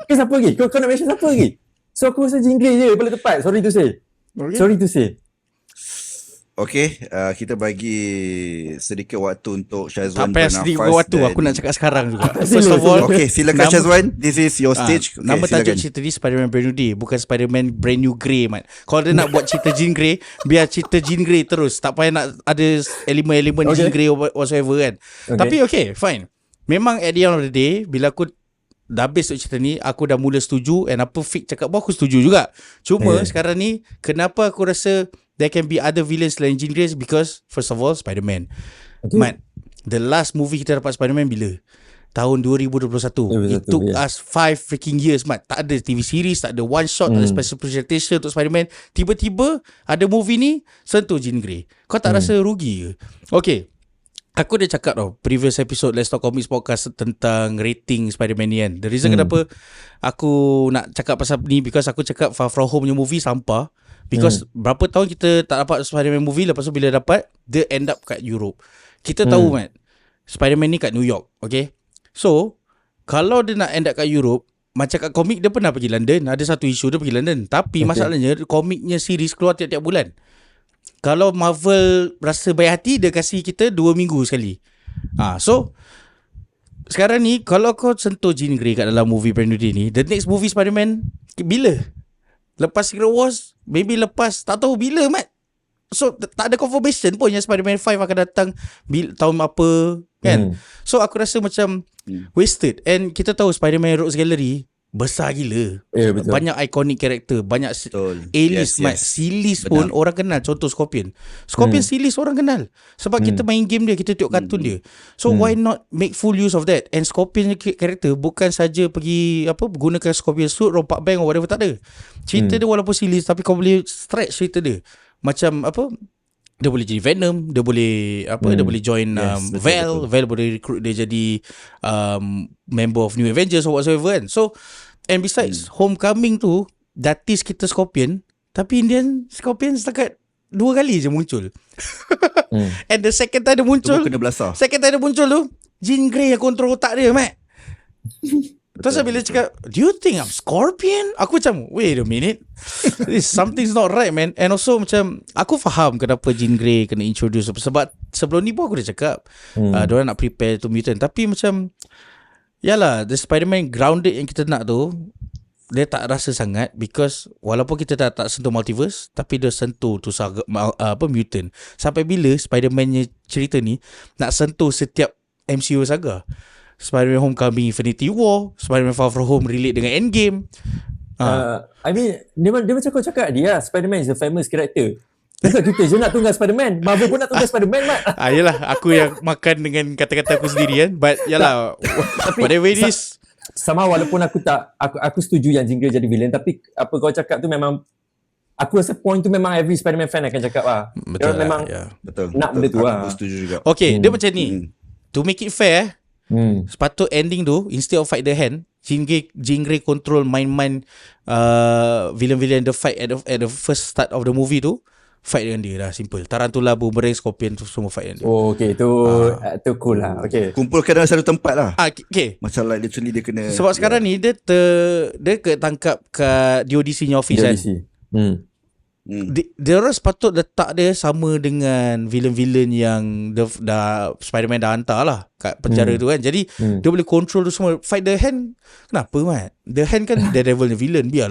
Ke siapa lagi? Kau nak mention siapa lagi? So aku rasa Jean Grey je paling tepat. Sorry to say.
Okay, kita bagi sedikit waktu untuk Syazwan
Tak payah sedikit waktu, aku nak cakap sekarang juga. First of all,
Okay, silakan Syazwan. This is your stage. Okay,
nama tajuk
silakan.
cerita ni Spider-Man Brand New Day, bukan Spider-Man Brand New Grey, man. Kalau dia nak buat cerita Jean Grey, biar cerita Jean Grey terus. Tak payah nak ada elemen-elemen Jean Grey whatsoever kan. Tapi okay, fine. memang at the end of the day, bila aku dah habis cerita ni, aku dah mula setuju, and apa Fik cakap pun aku setuju juga. Cuma sekarang ni, kenapa aku rasa there can be other villains selain Jean Grey, because first of all, Spider-Man. Mat, the last movie kita dapat Spider-Man bila? Tahun 2021. It took us 5 freaking years, Mat. Tak ada TV series, tak ada one shot, tak ada special presentation untuk Spider-Man. Tiba-tiba ada movie ni sentuh Jean Grey. Kau tak rasa rugi ke? Okay, aku dah cakap tau previous episode Let's Talk Comics podcast tentang rating Spider-Man ni kan. The reason kenapa aku nak cakap pasal ni, because aku cakap Far From Home punya movie sampah. Because berapa tahun kita tak dapat Spider-Man movie, lepas tu bila dapat, dia end up kat Europe. Kita tahu kan, Spider-Man ni kat New York. Okay, so kalau dia nak end up kat Europe, macam kat komik dia pernah pergi London, ada satu isu dia pergi London. Tapi masalahnya komiknya series keluar tiap-tiap bulan. Kalau Marvel rasa baik hati, dia kasih kita 2 minggu sekali. So sekarang ni kalau kau sentuh Jean Grey kat dalam movie brand new day ni, the next movie Spider-Man bila? Lepas Secret Wars, maybe lepas, tak tahu bila, Mat. So tak ada confirmation pun yang Spider-Man 5 akan datang tahun apa kan. So aku rasa macam wasted. And kita tahu Spider-Man Rogues Gallery besar gila.
Betul.
Banyak iconic character, banyak A-list, Mat. C-list pun orang kenal. Contoh Scorpion C-list orang kenal sebab kita main game dia, kita tengok kartun dia. So why not make full use of that? And Scorpion character bukan saja pergi gunakan Scorpion suit, rompak bank or whatever, tak ada. Cerita dia walaupun C-list, tapi kau boleh stretch cerita dia. Macam dia boleh jadi Venom, dia boleh dia boleh join Val boleh recruit dia jadi member of New Avengers or whatsoever kan. So and besides Homecoming tu dah tease kita Scorpion, tapi Indian Scorpion setakat 2 kali je muncul. And the second time dia muncul,
kena belasah.
second time dia muncul tu Jean Grey yang kontrol otak dia, Mat. Terus bila cakap, do you think I'm Scorpion? Aku macam, wait a minute, something's not right, man. And also macam, aku faham kenapa Jean Grey kena introduce. Sebab sebelum ni pun aku dah cakap, diorang nak prepare to mutant. Tapi macam, yalah, the Spider-Man grounded yang kita nak tu, dia tak rasa sangat. Because walaupun kita tak sentuh multiverse, tapi dia sentuh tu saga, mutant. Sampai bila Spider-Man cerita ni nak sentuh setiap MCU saga? Spider-Man Homecoming, Infinity War, Spider-Man Far From Home relate dengan Endgame.
I mean, dia macam kau cakap dia, Spider-Man is a famous character. Bukan kita je nak tunggal Spider-Man, Marvel pun nak tunggal Spider-Man, Mat.
Yelah, aku yang makan dengan kata-kata aku sendiri kan. But yalah, whatever it is,
sama walaupun aku setuju yang Jean Grey jadi villain, tapi apa kau cakap tu memang, aku rasa point tu memang every Spider-Man fan akan cakap
betul lah,
memang
betul.
Nak benda tu
aku setuju juga.
Okay, dia macam ni. To make it fair, sepatut ending tu, instead of fight the hand, Jean Grey control mind villain-villain the fight at the first start of the movie tu, fight dengan dia dah, simple. Tarantula, Boomerang, Scorpion tu semua fight dengan dia.
Okay, tu cool lah. Okay,
Kumpulkan dalam satu tempat lah.
Okay.
Macam like literally dia kena,
sebab sekarang ni dia ketangkap kat DODC-nya office kan. Dia orang sepatut letak dia sama dengan villain-villain yang dah Spider-Man dah hantar lah kat penjara tu kan. Jadi dia boleh control tu semua. Fight the hand, kenapa, Mat? The hand kan Daredevil ni villain, biar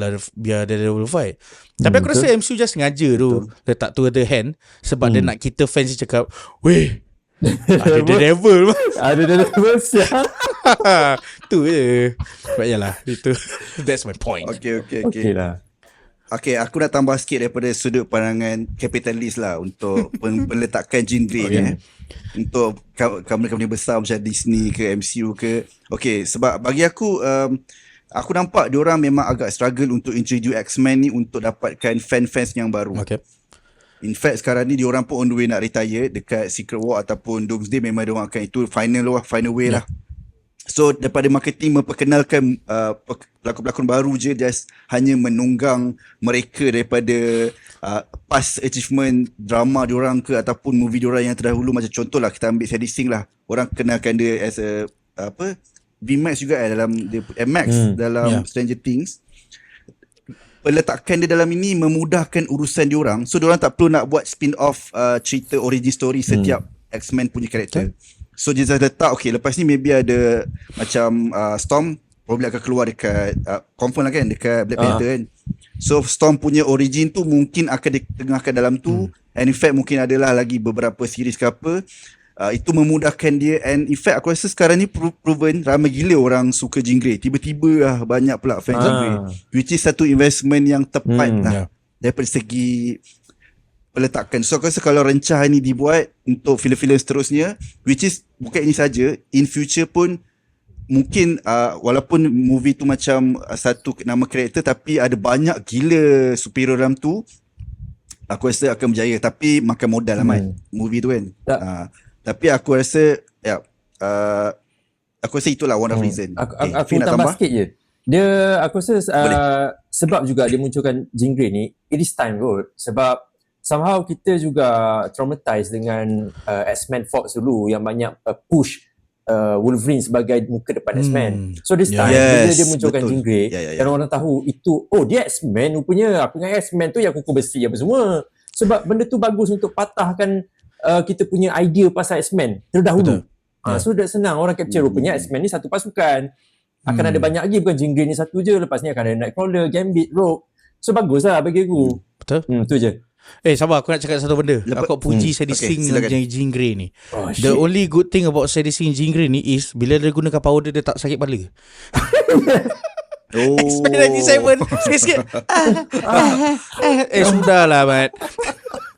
Daredevil fight. Tapi aku rasa MCU just sengaja tu letak tu the hand, sebab dia nak kita fans cakap, weh, ada Daredevil.
Ada Daredevil siap.
Tu je. Sebab yalah, itu that's my point.
Okay lah. Okay, aku nak tambah sikit daripada sudut pandangan kapitalis lah untuk penletakan Jean Grey ni. Untuk company-company besar macam Disney ke MCU ke. Okay, sebab bagi aku nampak diorang memang agak struggle untuk introduce X-Men ni untuk dapatkan fan-fans yang baru.
Okay.
In fact, sekarang ni diorang pun on the way nak retire dekat Secret War ataupun Doomsday, memang diorang akan itu final way lah. So daripada marketing memperkenalkan pelakon-pelakon baru je, just hanya menunggang mereka daripada past achievement drama diorang ke ataupun movie diorang yang terdahulu. Macam contoh lah, kita ambil Sadie Sink lah, orang kenalkan dia as a VMAX juga dalam dia MX dalam Stranger Things. Peletakan dia dalam ini memudahkan urusan diorang, so diorang tak perlu nak buat spin-off cerita origin story setiap X-Men punya karakter. So dia just letak, okay, lepas ni maybe ada macam Storm probably akan keluar dekat confirm lah kan, dekat Black Panther kan. So Storm punya origin tu mungkin akan ditengahkan dalam tu, and in fact mungkin adalah lagi beberapa series ke apa. itu memudahkan dia, and in fact aku rasa sekarang ni proven ramai gila orang suka Jean Grey. Tiba-tiba banyak pula fan Jean Grey, which is satu investment yang tepat daripada segi peletakan. So aku rasa kalau rencana ni dibuat untuk filem-filem seterusnya, which is bukan ini saja, in future pun mungkin walaupun movie tu macam satu nama karakter tapi ada banyak gila superhero dalam tu, aku rasa akan berjaya. Tapi makan modal lah movie tu kan. Tapi aku rasa aku rasa itulah one of reason.
Aku tambah sikit je. Dia aku rasa sebab juga dia munculkan Jean Grey ni, it is time kot. Sebab somehow kita juga traumatized dengan X-Men Fox dulu yang banyak push Wolverine sebagai muka depan X-Men. So this time dia munculkan Jean Grey, dan orang tahu itu, oh dia X-Men rupanya. Aku ingat X-Men tu yang kuku besi apa semua. Sebab benda tu bagus untuk patahkan kita punya idea pasal X-Men terdahulu. So dah senang orang capture rupanya X-Men ni satu pasukan. Akan ada banyak lagi, bukan Jean Grey ni satu je. Lepas ni akan ada Nightcrawler, Gambit, Rogue. So bagus lah bagi aku.
Betul.
Tu je.
Sabar, aku nak cakap satu benda. Aku puji Sadie Sink yang Jean Grey ni. The only good thing about Sadie Sink Jean Grey ni is bila dia gunakan power dia tak sakit kepala. X-Men 97 sikit-sikit. Sudahlah Mat,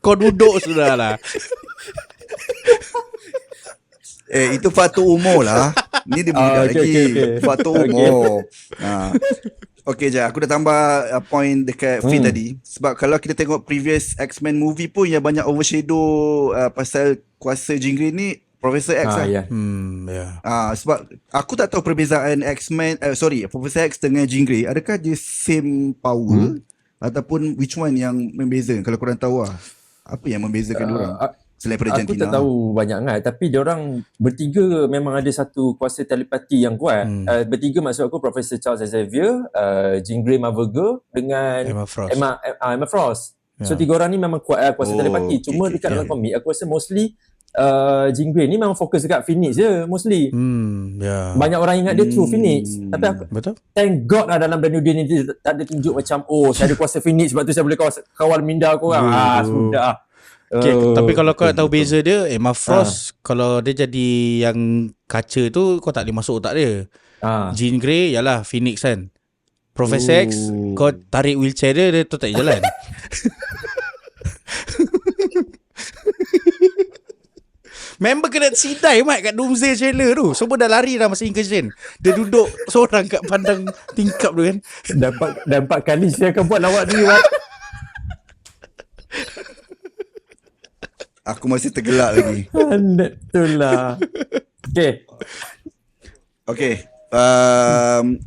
kau duduk sudahlah.
Itu faktor umur lah. Ni dia budak lagi. Faktor umur. Okay je, aku dah tambah point dekat Finn tadi. Sebab kalau kita tengok previous X-Men movie pun yang banyak overshadow pasal kuasa Jean Grey ni Professor X lah. Sebab aku tak tahu perbezaan X-Men, Professor X dengan Jean Grey. Adakah dia same power ataupun which one yang membezakan? Kalau korang tahu lah, apa yang membezakan diorang selain pada Jantina?
Aku tak tahu banyak sangat, tapi diorang bertiga memang ada satu kuasa telepati yang kuat. Bertiga maksud aku Professor Charles Xavier, Jean Grey Marvel Girl dengan Emma Frost. So tiga orang ni memang kuat kuasa telepati. Cuma dekat dalam komik aku rasa mostly Jean Grey ni memang fokus dekat Phoenix je mostly. Banyak orang ingat dia through Phoenix. Tapi aku, thank God lah dalam brand new day ni dia tak ada tunjuk macam saya ada kuasa Phoenix sebab tu saya boleh kawal minda korang. Sudah.
Tapi kalau kau nak tahu beza dia, Emma Frost kalau dia jadi yang kaca tu kau tak boleh masuk otak dia. Jean Grey yalah Phoenix kan. Professor X kau tarik wheelchair dia tu tak jalan. Member kena sidai Mat kat Doomsday trailer tu. Semua dah lari dah masa incursion. Dia duduk seorang kat pandang tingkap tu kan.
Dan 4 kali saya akan buat lawak ni Mat.
Aku masih tergelak lagi.
Betul lah. Okay.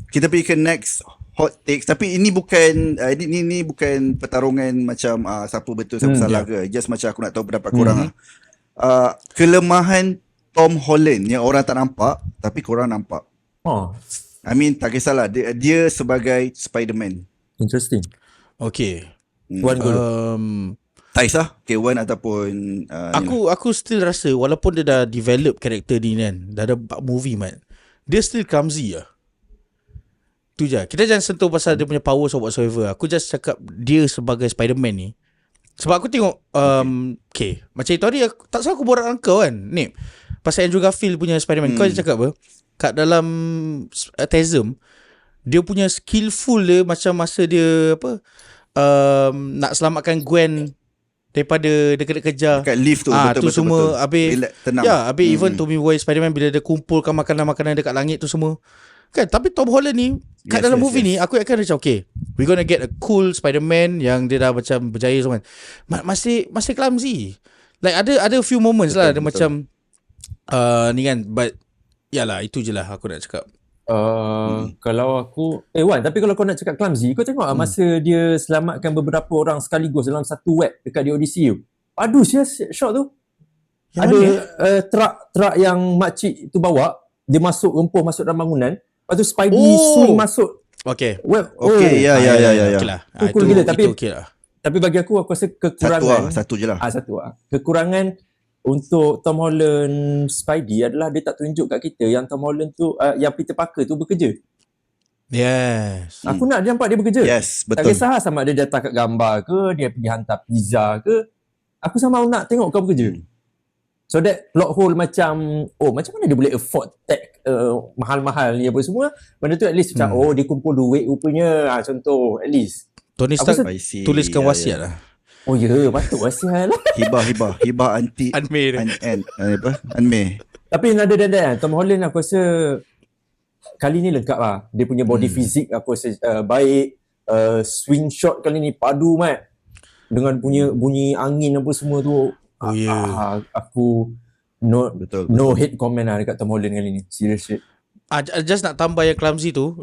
Kita pergi ke next hot takes. Tapi ini bukan ini bukan pertarungan macam siapa betul siapa salah ke. Just macam aku nak tahu pendapat korang lah. Kelemahan Tom Holland yang orang tak nampak tapi korang nampak. I mean tak kisahlah dia sebagai Spider-Man.
Interesting.
Okay.
One go.
Tak kisah K1 ataupun
aku still rasa walaupun dia dah develop karakter ni kan, dah ada 4 movie Mat, dia still clumsy lah. Tu je. Kita jangan sentuh pasal dia punya powers or whatsoever. Aku just cakap dia sebagai Spider-Man ni. Sebab aku tengok macam itu hari tak salah aku borak dengan kau kan ni pasal Andrew Garfield punya Spider-Man. Kau cakap apa kat dalam Tasm dia punya skillful dia macam masa dia nak selamatkan Gwen daripada dia kena kejar
kat lift tu.
Betul semua habis
tenang.
Habis even Tobey Maguire Spider-Man bila dia kumpulkan makanan-makanan dekat langit tu semua kan. Tapi Tom Holland ni kat dalam movie ni aku akan macam we gonna get a cool Spider-Man yang dia dah macam berjaya semua. Masih clumsy. Like ada few moments lah dia macam ni kan, but yalah itu je lah aku nak cakap.
Kalau aku Wan, tapi kalau kau nak cakap clumsy, kau tengok masa dia selamatkan beberapa orang sekaligus dalam satu web dekat di Odyssey tu. Aduh shot tu yang ada truck yang makcik tu bawa, dia rempuh masuk dalam bangunan. Lepas tu Spidey swing masuk. Web.
Ya.
Itu cool gila. Tapi okay lah. Tapi bagi aku rasa kekurangan
Satu je lah.
Kekurangan untuk Tom Holland Spidey adalah dia tak tunjuk kat kita yang Tom Holland tu yang Peter Parker tu bekerja.
Yes.
Aku nak dia nampak dia bekerja.
Yes, betul.
Tak kisah sama dia datang kat gambar ke, dia pergi hantar pizza ke. Aku sama nak tengok kau bekerja. So that plot hole macam macam mana dia boleh afford tech mahal-mahal ni apa semua. Benda tu at least macam dia kumpul duit rupanya. Contoh at least
Tony Stark tuliskan wasiat lah.
Oh ya, patut wasiat lah.
Hibah anti Anme.
Tapi ada dan Tom Holland aku rasa kali ni lengkap lah. Dia punya body physique aku rasa baik. Swing shot kali ni padu mat. Dengan punya bunyi angin apa semua tu. Aku no hate comment lah dekat Tom Holland kali ni. Serious shit.
Just nak tambah yang clumsy tu.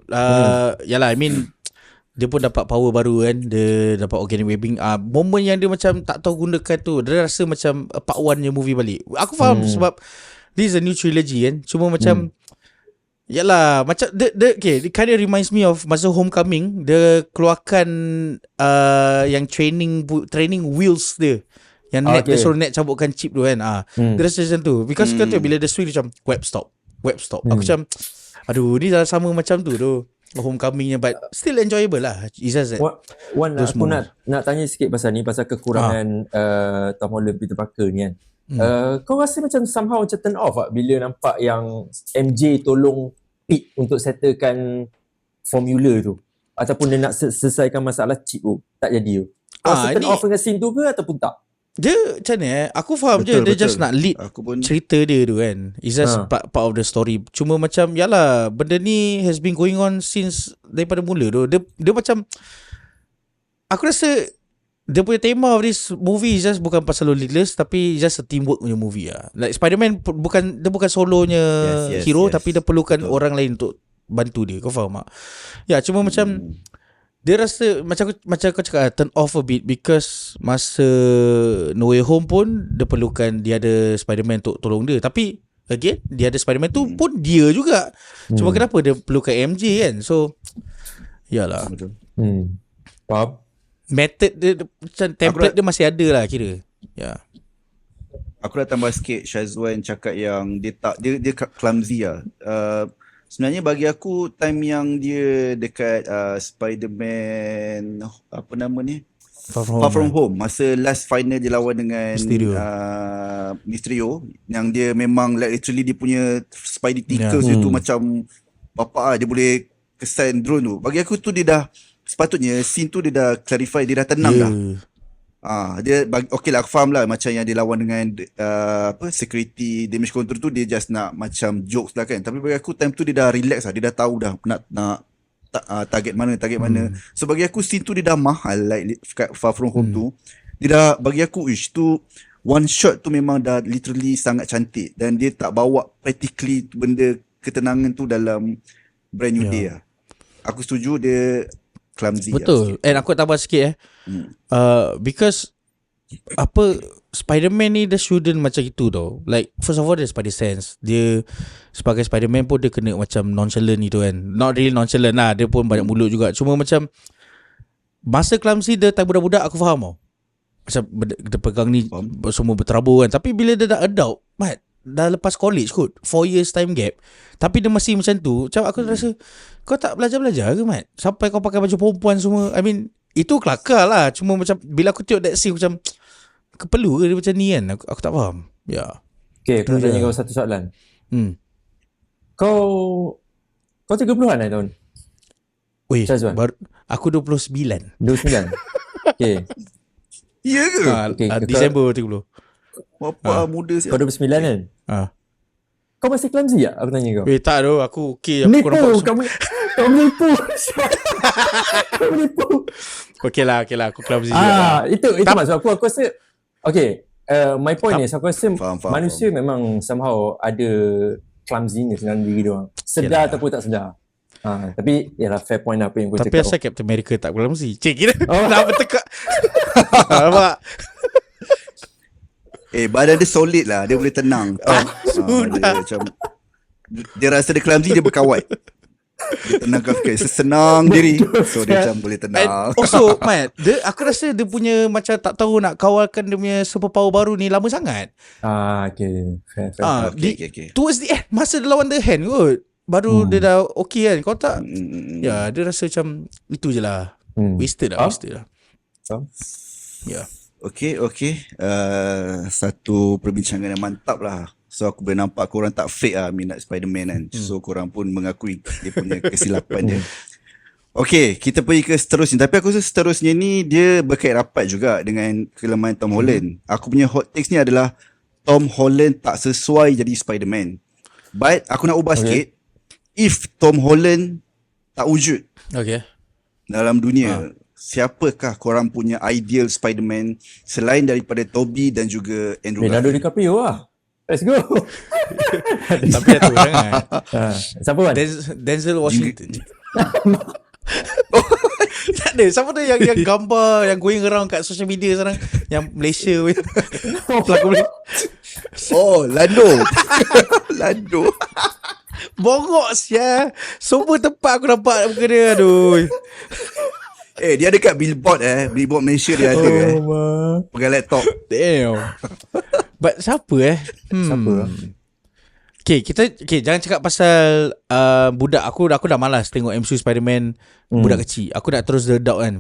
Yalah, I mean dia pun dapat power baru kan. Dia dapat organic webbing. Moment yang dia macam tak tahu gunakan tu, dia rasa macam part 1 je movie balik. Aku faham sebab this is a new trilogy kan. Cuma macam yalah, macam okay, it kind of reminds me of masa Homecoming. Dia keluarkan yang training wheels dia. Yang net dia suruh net cabutkan chip tu kan. Dia rasa macam tu. Because kan tu bila dia swing dia macam web stop. Aku macam aduh, ni dah sama macam tu Homecoming-nya, but still enjoyable lah. It's just that
aku nak tanya sikit pasal ni, pasal kekurangan Tom Holland, Peter Parker ni kan. Kau rasa macam somehow macam turn off tak bila nampak yang MJ tolong Pete untuk settlekan formula tu, ataupun dia nak selesaikan masalah chip tu, tak jadi tu? Kau rasa turn off dengan scene tu ke ataupun tak?
Dia macam ni aku faham betul, dia just nak lead cerita dia tu kan. It's just part of the story. Cuma macam yalah, benda ni has been going on since daripada mula tu. Dia macam, aku rasa dia punya tema of this movie is just bukan pasal loneliness, tapi just a teamwork punya movie lah. Like Spider-Man bukan solonya hero, tapi dia perlukan orang lain untuk bantu dia. Kau faham tak? Ya, cuma macam dia rasa macam kau cakap turn off a bit, because masa No Way Home pun dia perlukan dia ada Spider-Man untuk tolong dia. Tapi again, dia ada Spider-Man tu pun dia juga. Cuma kenapa dia perlukan MJ kan? So yalah.
Faham?
Method dia macam template dia masih ada lah kira. Ya.
Aku nak tambah sikit. Syazwan cakap yang dia clumsy lah. Sebenarnya bagi aku time yang dia dekat Spider-Man apa nama ni? Far From Home. Masa last final dia lawan dengan Mysterio, yang dia memang like literally dia punya Spidey Tickles tu macam bapak dia boleh kesan drone tu. Bagi aku tu dia dah sepatutnya scene tu dia dah clarify, dia dah tenang dah. Dia okay lah, aku faham lah macam yang dia lawan dengan security damage control tu, dia just nak macam jokes lah kan. Tapi bagi aku time tu dia dah relax lah, dia dah tahu dah nak target mana. So bagi aku scene tu dia dah mahal, like Far From Home tu dia dah, bagi aku tu one shot tu memang dah literally sangat cantik, dan dia tak bawa practically benda ketenangan tu dalam Brand New Day lah. Aku setuju dia clumsy.
Betul. And aku tambah sikit because Spider-Man ni dia shouldn't macam itu tau. Like first of all dia Spider Sense. Dia sebagai Spider-Man pun dia kena macam nonchalant itu kan. Not really nonchalant lah, dia pun banyak mulut juga. Cuma macam masa clumsy dia time budak-budak aku faham tau. Macam dia pegang ni semua berterabur kan. Tapi bila dia dah adult, dah lepas college kot, 4 years time gap, tapi dia masih macam tu. Macam aku rasa kau tak belajar-belajar ke Mat? Sampai kau pakai baju perempuan semua. I mean, itu kelakar lah. Cuma macam bila aku tengok that scene macam perlu ke dia macam ni kan? Aku tak faham. Ya.
Okay, aku nak tanya kau satu soalan. Kau 30-an lah tahun?
Weh, aku 29.
29? Okay.
Ya ke?
Disember 30.
Bapa muda siap.
Kau 29 kan? Kau masih clumsy tak? Aku tanya kau.
Tak tu, aku okay.
Nipu, kau menipu. Kau menipu.
Okay lah, aku clumsy juga.
Itu maksud aku rasa, okay, my point is, aku rasa manusia memang somehow ada clumsiness dalam diri dia. Sedar ataupun tak sedar. Tapi yalah, fair point apa yang kau cakap.
Tapi asal Captain America tak clumsy? Cik kira nak bertekak. Nampak?
Badan dia solid lah, dia boleh tenang. Dia macam, dia rasa dia clumsy, dia berkawat. Dia tenangkan sesenang diri, so dia macam boleh tenang.
Also Mat, aku rasa dia punya macam tak tahu nak kawalkan dia punya superpower baru ni lama sangat.
Okay. Fair.
Okay. Towards the end, masa dia lawan The Hand kot, baru dia dah okay kan. Kau tak dia rasa macam itu je lah. Wasted lah. Ya.
Okay. Satu perbincangan yang mantap lah. So aku boleh nampak korang tak fake lah minat Spider-Man kan. So korang pun mengakui dia punya kesilapan dia. Okay, kita pergi ke seterusnya. Tapi aku rasa seterusnya ni dia berkait rapat juga dengan kelemahan Tom Holland. Aku punya hot takes ni adalah Tom Holland tak sesuai jadi Spider-Man. But aku nak ubah sikit. If Tom Holland tak wujud
Okay.
dalam dunia, siapakah korang punya ideal Spider-Man selain daripada Tobey dan juga Andrew
Leonardo
Garfield?
DiCaprio lah. Let's go.
Tapi ada jangan.
Siapa kan?
Denzel Washington. Tak ada. Siapa tu yang gambar yang going around kat social media sekarang, yang Malaysia punya pelakon Malaysia.
Oh, Lando. Lando.
Bongok sia. Semua tempat aku nampak muka dia. Aduh.
Dia ada kat billboard Billboard Malaysia dia ada pegang laptop.
Damn. But siapa
Siapa?
Okay, jangan cakap pasal budak. Aku dah malas tengok MCU Spider-Man budak kecil. Aku nak terus The Dark kan.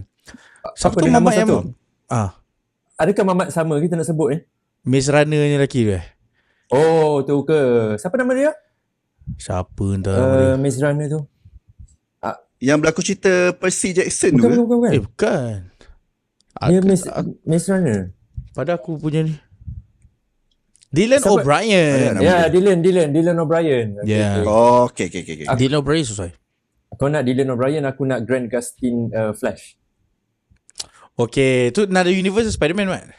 Siapa
Apa
tu
dia nama
mamat yang
satu? Adakah mamat sama kita nak sebut
Maze Runner ni lelaki tu
Oh, tu ke? Siapa nama dia?
Siapa entah nama dia.
Maze Runner tu.
Yang berlaku cerita Percy Jackson tu ke?
Bukan.
Bukan.
Dia Maze Runner.
Pada aku punya ni Dylan
Siapa?
O'Brien.
Ada
Ya, Dylan O'Brien.
Yeah.
Oh, okay.
Dylan O'Brien sesuai.
Kau nak Dylan O'Brien, aku nak Grant Gustin Flash.
Okay, tu another universe Spider-Man kan?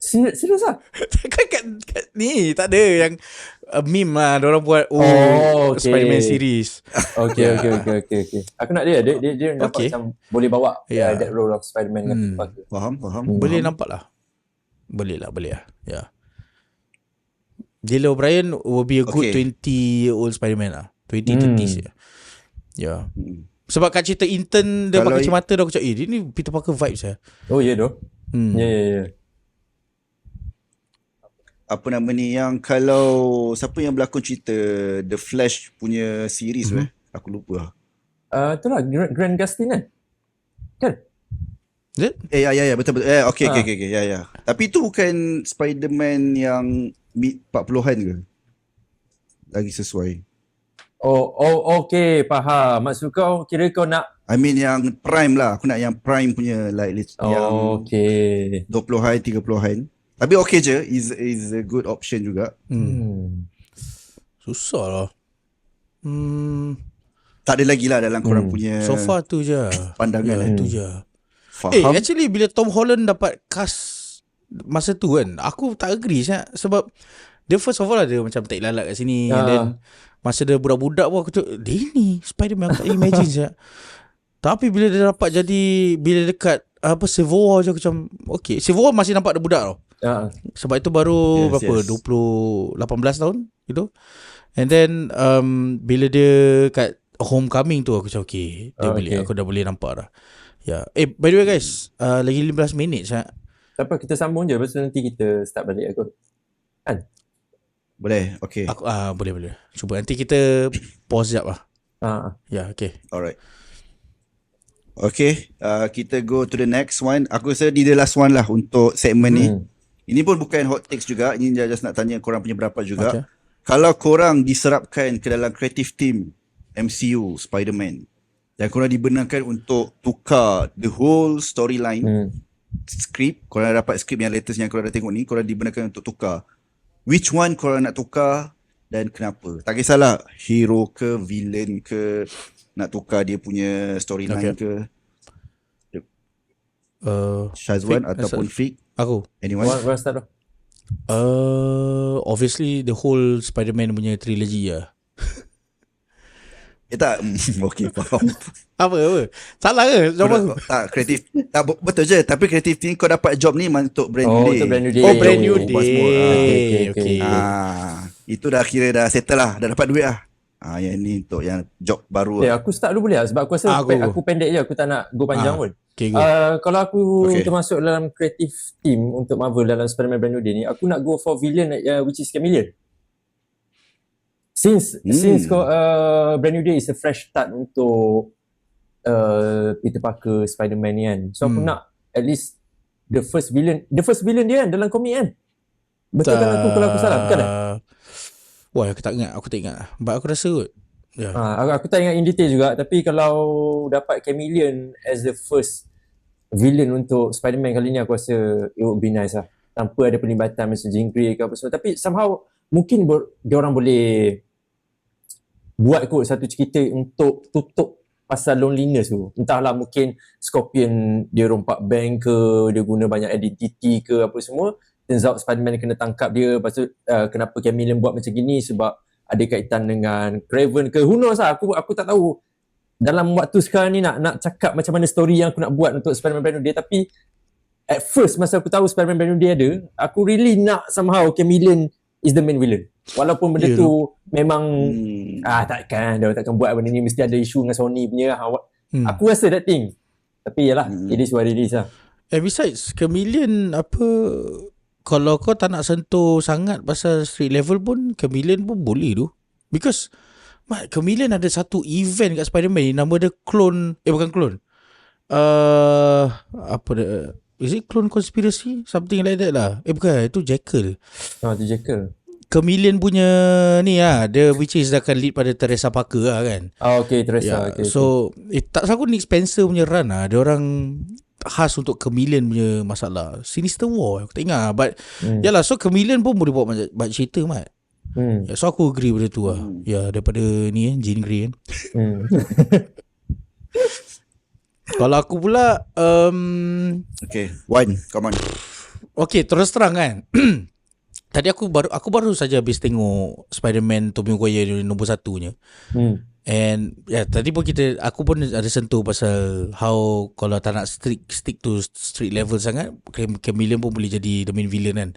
Serius lah?
kat ni tak ada yang meme lah diorang buat
Oh, okay.
Spider-Man series.
Okay. Aku nak dia nampak
Okay.
macam boleh bawa
Yeah.
that role of Spider-Man dengan
Hmm.
Peter Parker.
Faham.
Boleh nampak lah. Boleh lah. Ya. Dylan O'Brien will be a good
Okay.
20-year-old Spider-Man lah. 20-30s ya. Ya.
Hmm.
Sebab kat cerita intern dia
Kalau
pakai kacamata dah aku cakap, dia ni Peter Parker vibes lah.
Oh, ya doh.
Hmm.
Ya.
Apa nama ni yang kalau siapa yang berlakon cerita The Flash punya series aku lupa.
Itulah Grant Gustin kan? Kan?
Is it?
Ya betul. Okay. Ya. Tapi itu bukan Spider-Man yang mid 40-an ke? Lagi sesuai.
Oh, okay, faham. Maksud kau kira kau nak
I mean yang prime lah. Aku nak yang prime punya yang
okay.
20-an, 30-an. Tapi okay je, is a good option juga.
Susah lah.
Tak ada lagi lah dalam korang punya
So far tu je.
pandangan.
Tu je.
Faham?
Actually bila Tom Holland dapat cast masa tu kan, aku tak agree sebab dia first of all dia macam tak lalat kat sini, and then masa dia budak-budak pun aku cakap, dia ni Spider-Man, aku tak imagine siap. Tapi bila dia dapat bila dekat Civil War je aku macam okay, Civil War masih nampak dia budak tau. Sebab itu baru berapa 18 tahun gitu. And then bila dia kat Homecoming tu aku macam okay, aku dah boleh nampak dah. Ya. By the way guys, lagi 15 minit saya.
Tak apa, kita sambung je. Lepas tu nanti kita start balik aku. Kan?
Boleh, okay.
Aku boleh. Cuba nanti kita pause sekejap lah. Ya, okay.
Alright. Okay, kita go to the next one. Aku rasa ni the last one lah untuk segmen ni. Ini pun bukan hot takes juga. Ini just nak tanya korang punya pendapat juga.
Okay.
Kalau korang diserapkan ke dalam creative team MCU Spider-Man dan korang dibenarkan untuk tukar the whole storyline, skrip, korang dapat skrip yang latest yang korang dah tengok ni, korang dibenarkan untuk tukar. Which one korang nak tukar dan kenapa? Tak kisahlah hero ke, villain ke, nak tukar dia punya storyline ke. Shazwan ataupun Fik.
Aku.
Anyone?
Gua start dah.
Obviously the whole Spider-Man punya trilogy lah.
Tak. Okay, faham.
Apa? Salah ke? Jawapan aku.
Tak, kreatif. Tak, betul je. Tapi kreatif ni kau dapat job ni untuk brand new day.
Untuk brand new day.
Oh, brand new
Buat semua.
day. Okay.
Itu dah kira dah settle lah. Dah dapat duit lah. Yang ni untuk yang job baru lah.
Aku start dulu boleh lah. Sebab aku rasa aku pendek je. Aku tak nak go panjang pun.
Okay, go.
Kalau aku termasuk dalam creative team untuk Marvel dalam Spider-Man Brand New Day ni, aku nak go for villain which is Chameleon. Since Brand New Day is a fresh start untuk Peter Parker, Spider-Man ni kan. So aku nak at least the first villain dia kan dalam komik kan. Betul kan aku kalau aku salah bukan kan?
Wah, aku tak ingat. But aku rasa kot. Ya.
Aku tak ingat in detail juga, tapi kalau dapat Chameleon as the first villain untuk Spider-Man kali ni, aku rasa it would be nice lah. Tanpa ada pelibatan macam Jean Grey ke apa semua. Tapi somehow mungkin diorang boleh buat kot satu cerita untuk tutup pasal loneliness tu. Entahlah, mungkin Scorpion dia rompak bank ke, dia guna banyak identity ke apa semua. Turns out Spider-Man kena tangkap dia. Lepas tu kenapa Chameleon buat macam gini, sebab ada kaitan dengan Kraven ke, who knows lah, aku tak tahu dalam waktu sekarang ni nak cakap macam mana story yang aku nak buat untuk Spider-Man Brand New Day. Tapi at first masa aku tahu Spider-Man Brand New Day ada, aku really nak somehow Chameleon is the main villain. Walaupun benda tu memang takkan buat benda ni, mesti ada isu dengan Sony punya. Aku rasa that thing. Tapi yalah, it is what it is lah.
And besides, Chameleon kalau kau tak nak sentuh sangat pasal street level pun, Chameleon pun boleh tu. Because Chameleon ada satu event kat Spider-Man ni, nama dia Clone, bukan Clone. Is it Clone Conspiracy? Something like that lah. Bukan, itu Jekyll.
Itu Jekyll.
Chameleon punya ni lah, dia which is akan lead pada Teresa Parker lah kan.
Okay, Teresa. Okay,
so, tak salah aku Nick Spencer punya run lah. Dia orang khas untuk Chameleon punya masalah. Sinister War, aku tak ingat. But yalah, so Chameleon pun boleh buat banyak cerita, Mat. So aku agree pada tu lah. Daripada ni Jean Grey kan. Kalau aku pula
Okay, Wan, come on.
Okay, terus terang kan. Tadi aku baru saja habis tengok Spider-Man Tobey Maguire nombor 1-nya. And tadi pun aku pun ada sentuh pasal how kalau tak nak stick to street level sangat, Chameleon pun boleh jadi the main villain kan.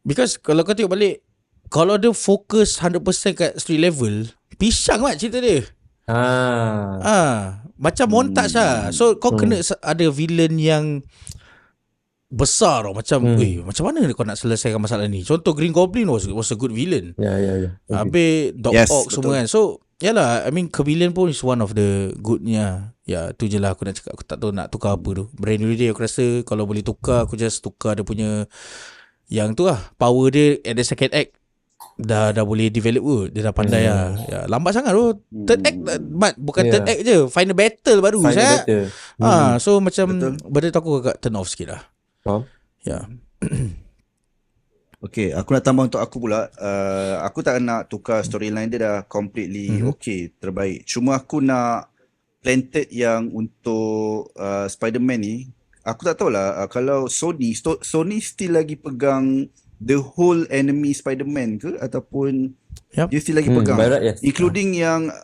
Because kalau kau tengok balik, kalau dia fokus 100% kat street level, pisang mat cerita dia. Macam montage lah. So kau kena ada villain yang besar tau. Macam macam mana kau nak selesaikan masalah ni. Contoh Green Goblin was a good villain. Habis Doc Ock semua kan. So yalah, I mean Chameleon pun is one of the goodnya. Tu je lah aku nak cakap. Aku tak tahu nak tukar apa tu. Brand New Day aku rasa kalau boleh tukar, aku just tukar dia punya yang tu lah, power dia at the second act dah boleh develop kot. Dia dah pandai lah. Lambat sangat tu. Third act bukan third act je, final battle baru so macam benda tu aku agak turn off sikit lah.
Okay, aku nak tambah untuk aku pula. Aku tak nak tukar storyline dia, dah completely okay, terbaik. Cuma aku nak planted yang untuk Spider-Man ni. Aku tak tahulah kalau Sony still lagi pegang the whole enemy Spider-Man ke, ataupun dia still lagi pegang, including yang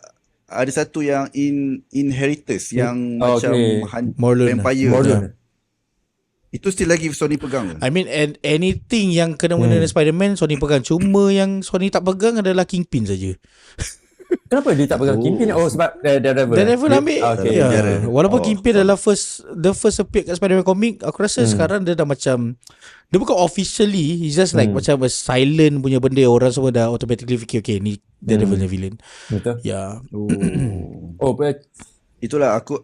ada satu yang Inheritors yang macam vampire. Itu still lagi Sony pegang.
I mean anything yang kena guna dengan Spider-Man Sony pegang. Cuma yang Sony tak pegang adalah Kingpin saja.
Kenapa dia tak pegang Kingpin? Sebab
Daredevil ambil. Walaupun Kingpin adalah the first appear kat Spider-Man comic, aku rasa sekarang dia dah macam, dia bukan officially, he's just like macam a silent punya benda. Orang semua dah automatically fikir okay, ni Daredevil punya villain.
Betul.
Itulah aku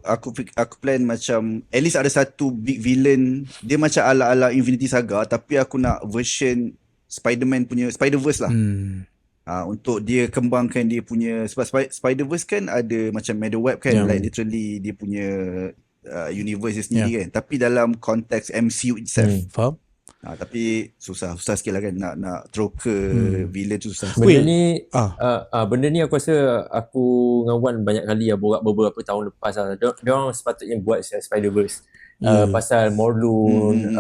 plan macam at least ada satu big villain. Dia macam ala-ala Infinity Saga, tapi aku nak version Spider-Man punya Spider-Verse lah. Untuk dia kembangkan dia punya, sebab Spider-Verse kan ada macam Madeweb kan, like literally dia punya universe dia sendiri kan. Tapi dalam konteks MCU itself.
Faham?
Tapi susah sikit lah kan nak throw ke villain tu susah.
Benda ni aku rasa aku dengan Wan banyak kali borak beberapa tahun lepas lah. Diorang sepatutnya buat Spider-Verse pasal Morlun,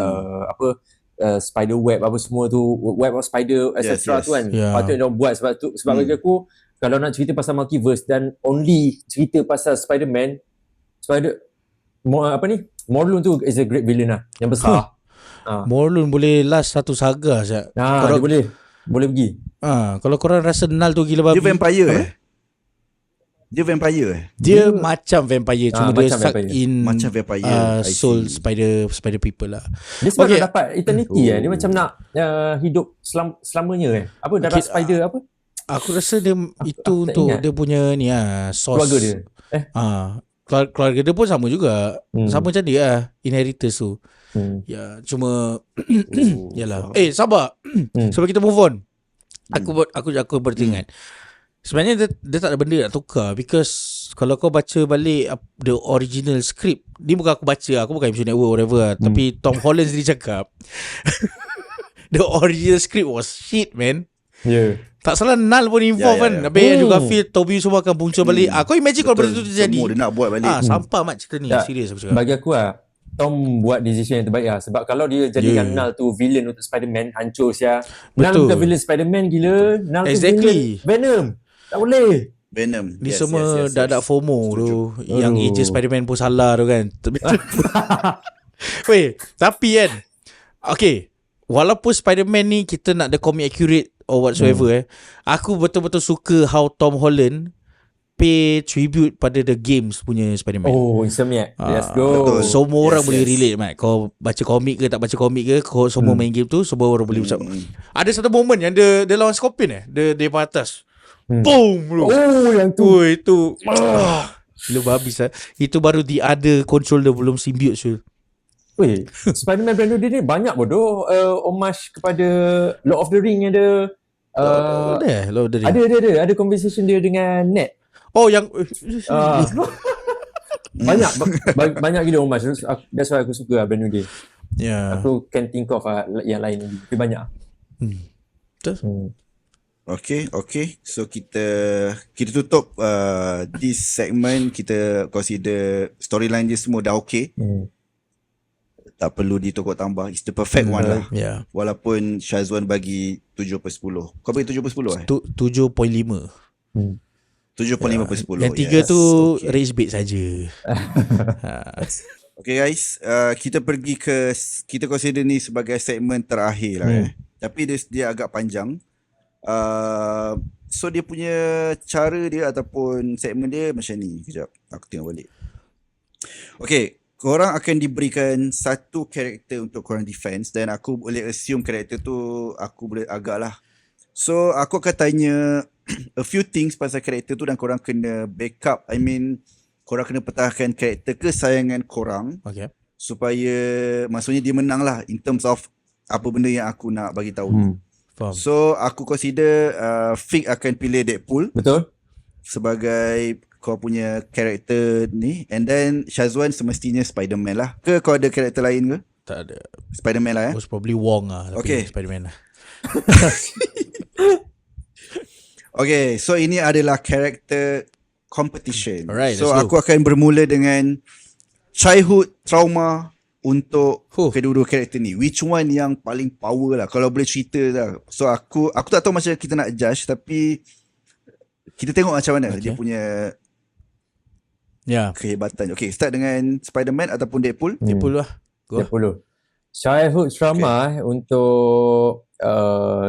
Spider-Web apa semua tu, Web of Spider etc. tu kan. Patutnya diorang buat sebab bagi aku, kalau nak cerita pasal multiverse dan only cerita pasal Spider-Man, Morlun tu is a great villain lah, yang besar.
Morlun boleh last satu saga saja.
Dia boleh pergi.
Kalau korang rasa Nal tu gila babi.
Dia vampire Dia vampire
Dia macam vampire, cuma dia
macam
suck
vampire.
in
Macam vampire.
soul spider people lah.
Dia sebab nak dapat eternity Dia macam nak hidup selamanya Apa darah spider apa?
Aku rasa dia itu untuk dia punya ni source.
Keluarga dia.
keluarga dia pun sama juga. Sama macam dia lah, inheritance tu. Ya, cuma yalah. Sabar. Sebelum kita move on. Aku berteringat. Sebenarnya dia tak ada benda nak tukar, because kalau kau baca balik the original script, ni bukan aku baca, aku bukan MC Network whatever lah, tapi Tom Holland sendiri cakap the original script was shit, man. Tak salah Nal pun involve kan. Habis Andrew Garfield, Toby semua akan muncul balik. Kau imagine kalau benda tu terjadi,
semua dia nak buat balik.
Sampah mat cerita ni. Serius aku cakap.
Bagi aku Tom buat decision yang terbaik lah. Sebab kalau dia jadikan Nal tu villain untuk Spider-Man, hancur sia. Nal bukan villain Spider-Man, gila. Nal tu villain Venom. Tak boleh.
Venom.
Ni semua dak FOMO tu. Yang agent Spider-Man pun salah tu kan. Weh, tapi kan, okay, walaupun Spider-Man ni kita nak the comic accurate or whatsoever, aku betul-betul suka how Tom Holland pay tribute pada the games punya Spider-Man.
Insomniac. Let's go.
Betul. Semua orang boleh relate, Mat. Kau baca komik ke tak baca komik ke, kau semua main game tu, semua orang boleh ucap. Ada satu moment yang dia lawan Scorpion dia atas. Boom bro.
Yang tu.
Itu gila habis lah. Itu baru the other controller belum symbiote tu.
Weh, Spider-Man brand new dia ni banyak bodoh homage kepada Lord of the Ring ada.
Lord of the Ring.
Ada conversation dia dengan Ned.
Yang
banyak gila homage. That's why aku suka brand new dia. Aku can think of yang lain lagi. Tapi banyak.
Betul.
Okay. So kita tutup this segment. Kita consider storyline dia semua dah okay. Tak perlu ditokok tambah. It's the perfect one lah. Walaupun Syazwan bagi 7/10. Kau bagi 7/10
7.5.
7.5/10.
Yang 3 tu rage bait saja.
Okay guys, kita pergi ke, kita consider ni sebagai segmen terakhir lah. Tapi dia agak panjang. So dia punya cara dia ataupun segmen dia macam ni. Kejap, aku tengok balik. Okay, korang akan diberikan satu karakter untuk korang defense, dan aku boleh assume karakter tu aku boleh agak lah. So aku akan tanya a few things pasal karakter tu, dan korang kena backup. I mean, korang kena pertahankan karakter kesayangan korang, supaya maksudnya dia menang lah in terms of apa benda yang aku nak bagi tahu. So aku consider Fik akan pilih Deadpool.
Betul.
Sebagai kau punya karakter ni, and then Syazwan semestinya Spider-Man lah. Ke kau ada karakter lain ke?
Tak ada.
Spider-Man lah
Most probably Wong lah.
Okay.
Spider-Man lah.
Okay, so ini adalah karakter competition.
Alright,
so aku akan bermula dengan childhood trauma untuk kedua-dua karakter ni. Which one yang paling power lah, kalau boleh cerita lah. So aku tak tahu macam kita nak judge, tapi kita tengok macam mana dia punya kehebatan. Okay, start dengan Spider-Man ataupun Deadpool?
Deadpool lah.
Deadpool. Childhood trauma untuk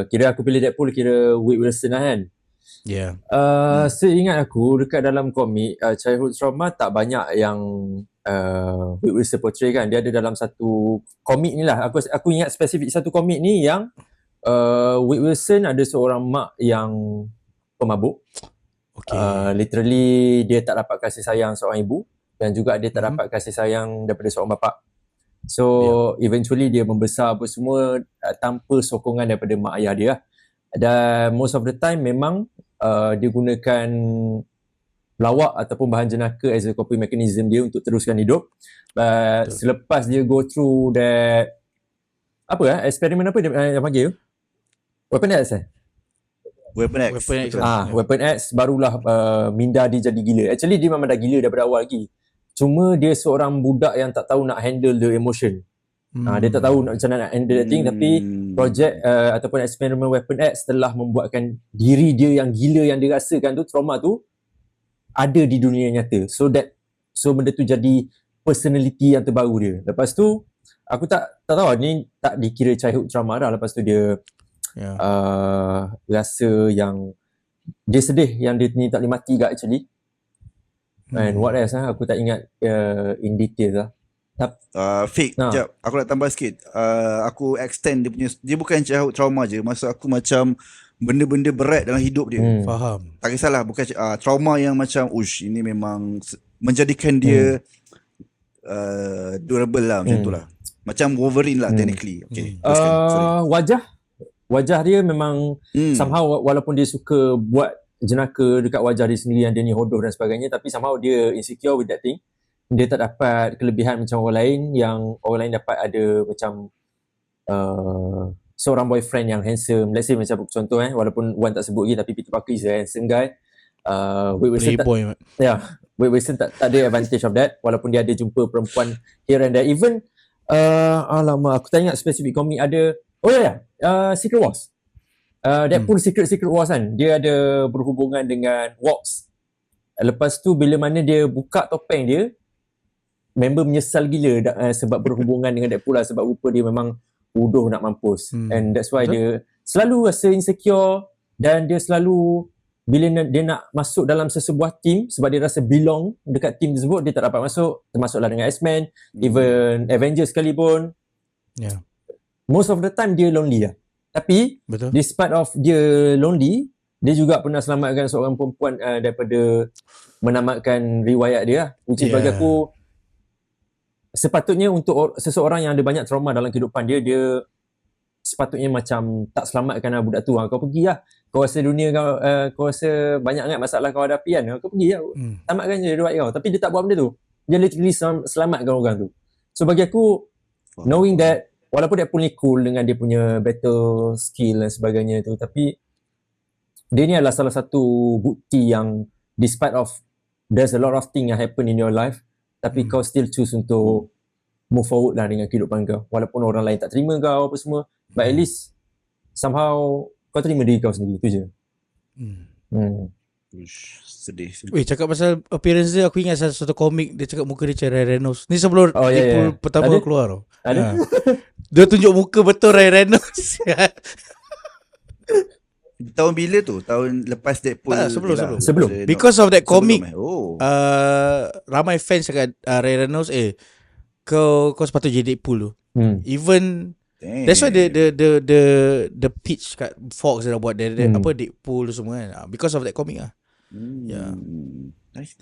kira aku pilih Deadpool, kira Wade Wilson lah kan. Seingat aku dekat dalam komik childhood trauma tak banyak yang Wade Wilson portray kan. Dia ada dalam satu komik ni lah. Aku ingat spesifik satu komik ni yang Wade Wilson ada seorang mak yang pemabuk. Literally dia tak dapat kasih sayang seorang ibu, dan juga dia tak dapat kasih sayang daripada seorang bapa. So eventually dia membesar apa semua tanpa sokongan daripada mak ayah dia. Dan most of the time memang dia gunakan lawak ataupun bahan jenaka as a coping mechanism dia untuk teruskan hidup. But selepas dia go through that eksperimen apa dia panggil? Weapon X
Weapon X.
Weapon X barulah minda dia jadi gila. Actually dia memang dah gila daripada awal lagi. Cuma dia seorang budak yang tak tahu nak handle the emotion. Dia tak tahu macam mana nak handle that thing. Tapi projek ataupun eksperimen Weapon X telah membuatkan diri dia yang gila yang dia rasakan tu, trauma tu, ada di dunia nyata. So benda tu jadi personality yang terbaru dia. Lepas tu aku tak tahu ni tak dikira childhood trauma dah. Lepas tu dia rasa yang dia sedih yang dia ni tak boleh mati kat actually. And what else aku tak ingat in detail lah.
Fik, sekejap, aku nak tambah sikit. Aku extend dia punya, dia bukan childhood trauma je. Maksud aku macam benda-benda berat dalam hidup dia.
Faham.
Tak kisahlah, bukan trauma yang macam ini memang menjadikan dia durable lah macam tu lah. Macam Wolverine lah technically. Okay, teruskan. Sorry.
Wajah dia memang somehow walaupun dia suka buat jenaka dekat wajah dia sendiri yang dia ni hodoh dan sebagainya, tapi somehow dia insecure with that thing. Dia tak dapat kelebihan macam orang lain yang orang lain dapat ada macam seorang boyfriend yang handsome. Let's say macam contoh walaupun Wan tak sebut lagi, tapi Peter Parker is a handsome guy. Wade Wilson tak ada advantage of that walaupun dia ada jumpa perempuan here and there. Even alamak, aku tak ingat spesifik komik ada. Secret Wars. Deadpool Secret Wars kan, dia ada berhubungan dengan Wasp. Lepas tu bila mana dia buka topeng dia, member menyesal gila sebab berhubungan dengan Deadpool lah, sebab rupa dia memang bodoh nak mampus. And that's why dia selalu rasa insecure, dan dia selalu bila dia nak masuk dalam sesebuah team, sebab dia rasa belong dekat team tersebut, dia tak dapat masuk. Termasuklah dengan X-Men, even Avengers sekalipun. Most of the time dia lonely lah. Tapi despite of dia lonely, dia juga pernah selamatkan seorang perempuan daripada menamatkan riwayat dia lah. Which is bagi aku, sepatutnya untuk seseorang yang ada banyak trauma dalam kehidupan dia, dia sepatutnya macam tak selamatkan budak tu. Kau pergi lah. Kau rasa dunia kau rasa banyak sangat masalah kau hadapi kan, kau pergi lah. Tamatkan je riwayat kau. Tapi dia tak buat benda tu. Dia literally selamatkan orang tu. So bagi aku, knowing that walaupun Deadpool ni cool dengan dia punya battle skill dan sebagainya tu, tapi dia ni adalah salah satu bukti yang despite of there's a lot of thing yang happen in your life, tapi kau still choose untuk move forward lah dengan kehidupan kau. Walaupun orang lain tak terima kau apa semua, but at least somehow kau terima diri kau sendiri, tu je.
Sedih.
Weh, cakap pasal appearance dia, aku ingat satu komik dia cakap muka dia macam Ryan Reynolds. Ni sebelum Deadpool pertama keluar tau.
Ada?
Dia tunjuk muka betul Ryan Reynolds.
Tahun bila tu? Tahun lepas Deadpool?
Sebelum.
Because of that comic, ramai fans cakap Ryan Reynolds, kau sepatutnya jadi Deadpool tu. Even that's why the pitch kat Fox dah buat apa Deadpool tu semua kan. Because of that comic lah.
Nice.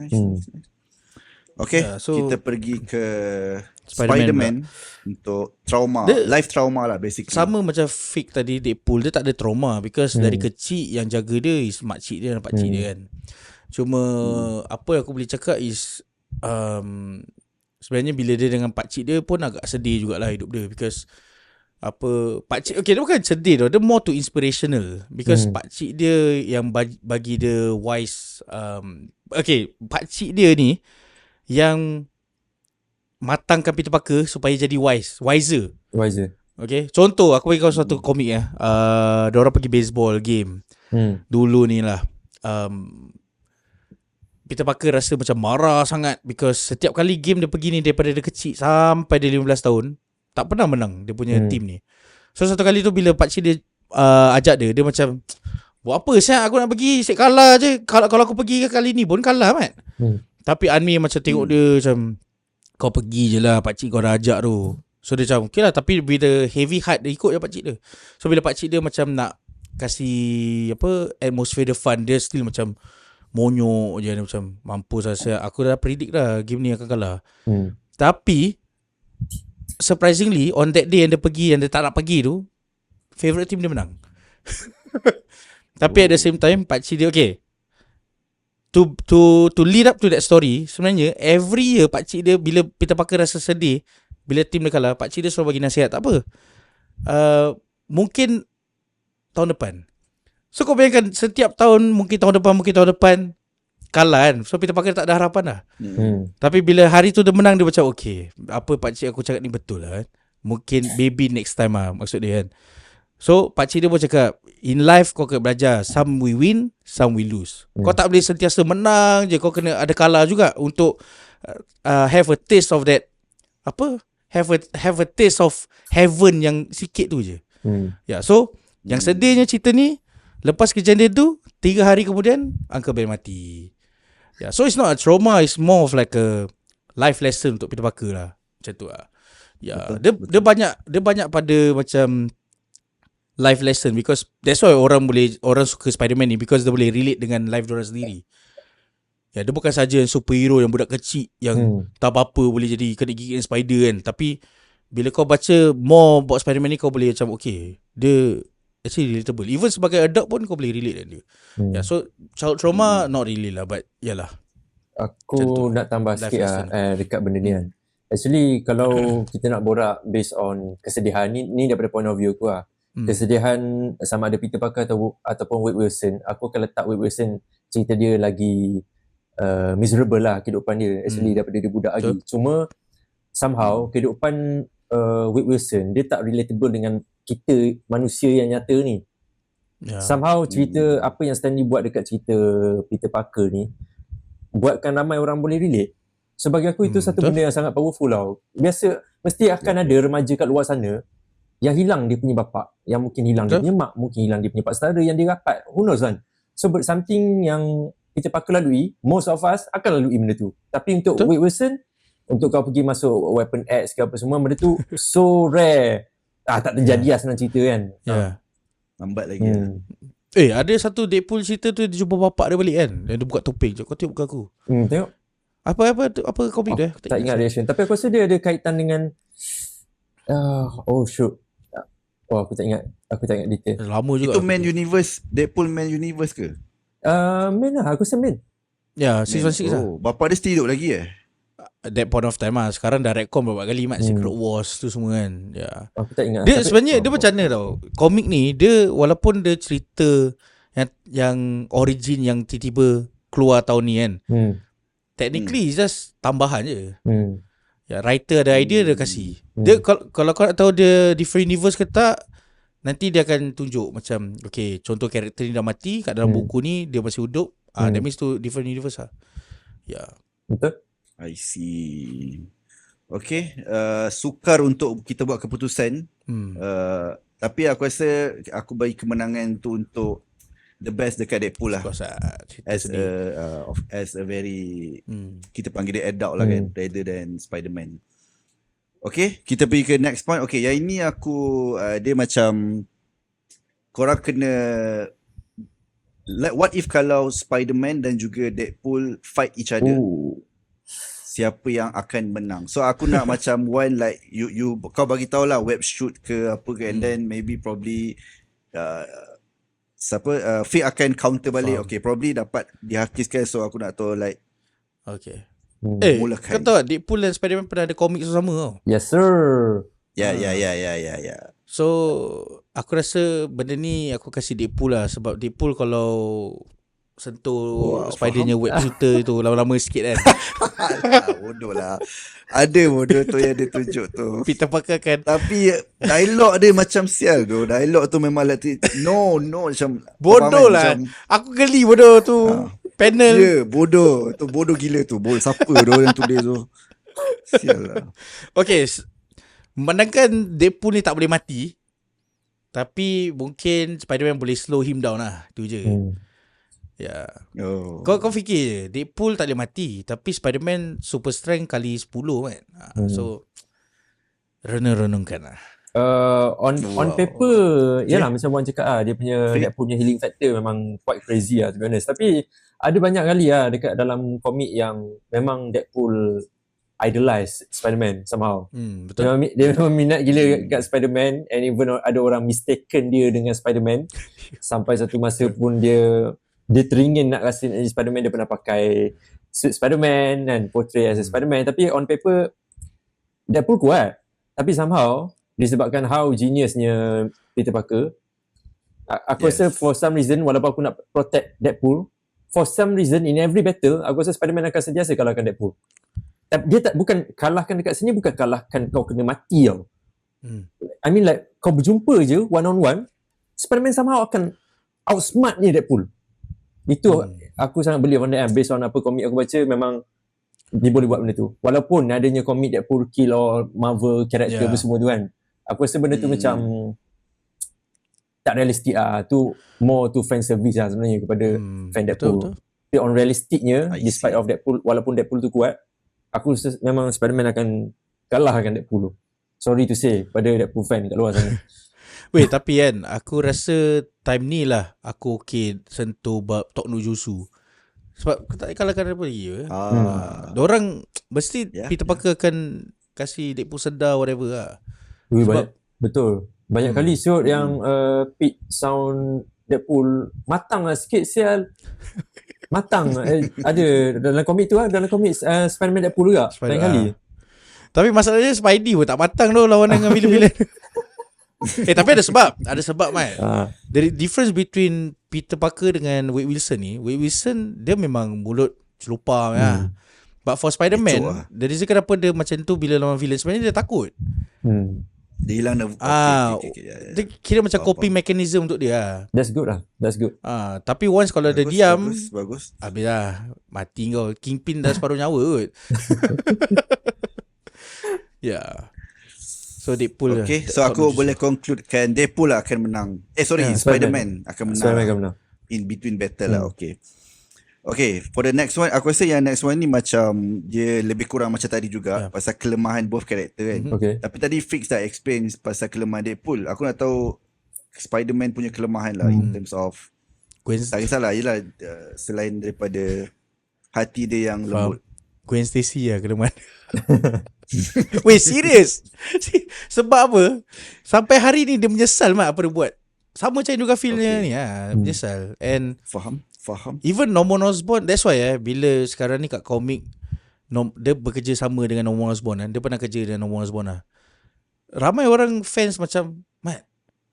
Okay, so kita pergi ke Spider-Man untuk trauma, life trauma lah basically.
Sama macam Fake tadi, Deadpool dia tak ada trauma because dari kecil yang jaga dia is makcik dia dan pakcik dia kan. Cuma apa yang aku boleh cakap is sebenarnya bila dia dengan pakcik dia pun agak sedih jugalah hidup dia, because apa, pakcik dia bukan sedih tau, dia more to inspirational because pakcik dia yang bagi dia wise. Pakcik dia ni yang matangkan Peter Parker supaya jadi wiser. Okay, contoh aku bagi kau satu komik diorang pergi baseball game dulu ni lah. Peter Parker rasa macam marah sangat because setiap kali game dia pergi ni, daripada dia kecil sampai dia 15 tahun tak pernah menang dia punya team ni. So satu kali tu bila pakcik dia ajak dia macam, buat apa siap aku nak pergi, siap kalah je. Kalau aku pergi kali ni pun kalah kan. Tapi Anmi macam tengok dia macam, kau pergi je lah, pakcik kau dah ajak tu. So dia macam okay lah, tapi bila heavy heart dia ikut je pakcik dia. So bila pakcik dia macam nak kasih atmosphere dia fun, dia still macam monyok je. Dia macam mampus lah, aku dah predict dah game ni akan kalah. Tapi surprisingly on that day yang dia pergi, yang dia tak nak pergi tu, favourite team dia menang. Tapi at the same time pakcik dia to lead up to that story, sebenarnya every year pakcik dia bila Peter Parker rasa sedih bila team dia kalah, pakcik dia selalu bagi nasihat, tak apa, mungkin tahun depan. So kau bayangkan setiap tahun, mungkin tahun depan kalah kan. So Peter Parker tak ada harapan dah. Tapi bila hari tu dia menang, dia macam okay, apa pakcik aku cakap ni betul lah kan. Mungkin maybe next time lah maksud dia kan. So pakcik dia pun cakap, in life kau kena belajar, some we win, some we lose. Kau tak boleh sentiasa menang je, kau kena ada kalah juga untuk have a taste of that, have a taste of heaven yang sikit tu je. So yang sedihnya cerita ni, lepas kejadian tu 3 hari kemudian Uncle Ben mati. So it's not a trauma, it's more of like a life lesson untuk Peter Parker lah. Macam tu lah. Dia banyak pada macam life lesson, because that's why orang suka Spider-Man ni, because dia boleh relate dengan life diorang sendiri. Ya, dia bukan saja yang superhero yang budak kecil yang tak apa-apa boleh jadi kena gigit spider kan. Tapi bila kau baca more about Spider-Man ni, kau boleh macam okay, dia actually relatable. Even sebagai adult pun kau boleh relate dengan dia. Ya, so child trauma not really lah, but yalah.
Aku nak tambah sikit lah dekat benda ni kan. Actually kalau kita nak borak based on kesedihan ni daripada point of view aku lah. Kesedihan sama ada Peter Parker ataupun Wade Wilson, aku akan letak Wade Wilson cerita dia lagi miserable lah kehidupan dia actually daripada dia budak lagi. Cuma somehow kehidupan Wade Wilson dia tak relatable dengan kita manusia yang nyata ni. Somehow cerita apa yang Stanley buat dekat cerita Peter Parker ni buatkan ramai orang boleh relate. Sebagai aku itu satu benda yang sangat powerful tau. Biasa mesti akan ada remaja kat luar sana yang hilang dia punya bapak, yang mungkin hilang dia punya mak, mungkin hilang dia punya pak saudara yang dia rapat, who knows kan. So something yang Peter Parker lalui, most of us akan lalui benda tu. Tapi untuk Wade Wilson, untuk kau pergi masuk Weapon X ke apa semua, benda tu so rare. Tak terjadi lah senang cerita kan.
Lambat lagi.
Ada satu Deadpool cerita tu, dia jumpa bapak dia balik kan, dia buka topeng. Kau tengok bukan aku.
Tengok.
Apa komik dia?
Tak ingat reaction. Tapi aku rasa dia ada kaitan dengan shoot. Aku tak ingat detail.
Lama juga.
Itu main universe, Deadpool main universe ke?
Main lah, aku rasa main.
Ya, 616 lah.
Bapak dia still hidup lagi
At that point of time lah. Sekarang dah retcon beberapa kali Secret Wars tu semua kan. Ya.
Aku tak ingat.
Dia sebenarnya dia macam mana tau. Komik ni dia walaupun dia cerita yang origin yang tiba-tiba keluar tahun ni kan. Technically it's just tambahan je. Ya, writer ada idea dia kasih. Dia kalau kau nak tahu dia different universe ke tak, nanti dia akan tunjuk macam okay, contoh karakter ni dah mati kat dalam buku ni dia masih hidup. That means tu different universe lah. Ya.
Betul.
I see. Okay, sukar untuk kita buat keputusan. Tapi aku rasa aku bagi kemenangan tu untuk the best dekat Deadpool lah. As a very kita panggil dia adult lah kan, rather than Spider-Man. Okay, kita pergi ke next point. Okay, yang ini aku dia macam korang kena like, what if kalau Spider-Man dan juga Deadpool fight each other? Siapa yang akan menang? So aku nak macam one like you kau bagi tahu lah web shoot ke apa ke, and then maybe probably Fake akan counter balik. Okay, probably dapat dihakiskan. So aku nak tahu like
okay. Kau tahu tak Deadpool dan Spider-Man pernah ada komik sama tau?
Yes sir.
Ya.
So aku rasa benda ni aku kasih Deadpool lah. Sebab Deadpool kalau sentuh Spider-nya web shooter tu lama-lama sikit kan.
Bodoh lah. Ada bodoh tu yang dia tunjuk tu.
Peter Parker kan.
Tapi dialog dia macam sial tu. Dialog tu memang no macam
bodoh lah macam, aku geli bodoh tu. Panel.
Ya, bodoh. Tu bodoh gila tu. Siapa tu yang tulis tu. Sial lah. Okay,
memandangkan Deadpool ni tak boleh mati, tapi mungkin Spider-Man boleh slow him down lah. Tu je. Ya. Kau fikir je, Deadpool tak boleh mati, tapi Spider-Man super strength kali 10 kan. So renung-renungkan lah.
On paper yalah macam Wan cakap dia punya Deadpool punya healing factor memang quite crazy lah to be honest. Tapi ada banyak kali lah dekat dalam komik yang memang Deadpool idolize Spider-Man somehow. Betul. Dia memang minat gila kat Spider-Man, and even ada orang mistaken dia dengan Spider-Man. Sampai satu masa pun dia teringin nak rasa jadi Spider-Man. Dia pernah pakai suit Spider-Man dan portray as a Spider-Man. Tapi on paper Deadpool kuat. Tapi somehow disebabkan how geniusnya Peter Parker, aku rasa for some reason, walaupun aku nak protect Deadpool, for some reason in every battle aku rasa Spider-Man akan sentiasa kalahkan Deadpool. Tapi dia bukan kalahkan dekat sini, bukan kalahkan kau kena mati tau. I mean like kau berjumpa je one on one, Spider-Man somehow akan outsmart ni Deadpool. Itu aku sangat believe on that. Based on apa komik aku baca, memang dia boleh buat benda tu. Walaupun adanya komik Deadpool kill or Marvel character semua tu kan, aku rasa benda tu macam tak realistik lah. Tu more to fan service lah sebenarnya kepada fan Deadpool. Betul. Tapi on realistiknya, despite of Deadpool, walaupun Deadpool tu kuat, aku rasa memang Spider-Man akan kalahkan Deadpool tu. Sorry to say pada Deadpool fan kat luar sana.
Weh, tapi kan aku rasa time ni lah aku okay sentuh bab Tok No Jutsu. Sebab kau tak kalahkan apa lagi ke? Diorang mesti Peter Parker akan kasih Deadpool sedar whatever lah.
Sebab betul. Banyak kali siot yang pitch sound Deadpool matang lah sikit sial. Matang. Ada dalam komik tu lah. Dalam komik Spider-Man Deadpool juga. Banyak kali.
Tapi masalahnya Spidey pun tak matang tu lawan dengan villain-villain. Tapi ada sebab. Ada sebab, Mat. The difference between Peter Parker dengan Wade Wilson ni, Wade Wilson dia memang mulut celupar lah. But for Spider-Man, the reason kenapa dia macam tu bila lawan villain, sebenarnya dia takut.
Dia hilang
dia kira macam coping mechanism untuk dia.
That's good lah. That's good.
Tapi once kalau dia diam,
bagus.
habis lah. Mati kau. Kingpin dah separuh nyawa kot. Yeah. So Deadpool
Okay, so aku boleh concludekan Deadpool lah akan menang. Spider-Man akan menang.
Spider-Man akan menang.
In between battle lah. Okay, for the next one, aku rasa yang next one ni macam dia lebih kurang macam tadi juga pasal kelemahan both character kan. Tapi tadi Fix dah explain pasal kelemahan Deadpool. Aku nak tahu Spider-Man punya kelemahan lah in terms of tak kisahlah, yelah selain daripada hati dia yang lembut.
Gwen Stacy lah kelemahan. Wait, serious? Sebab apa? Sampai hari ni dia menyesal Mat apa dia buat. Sama macam Andrew Garfield ni menyesal. And
Faham.
Even Norman Osborn, that's why bila sekarang ni kat komik dia bekerja sama dengan Norman Osborn dia pernah kerja dengan Norman Osborn lah. Ramai orang fans macam, Mat,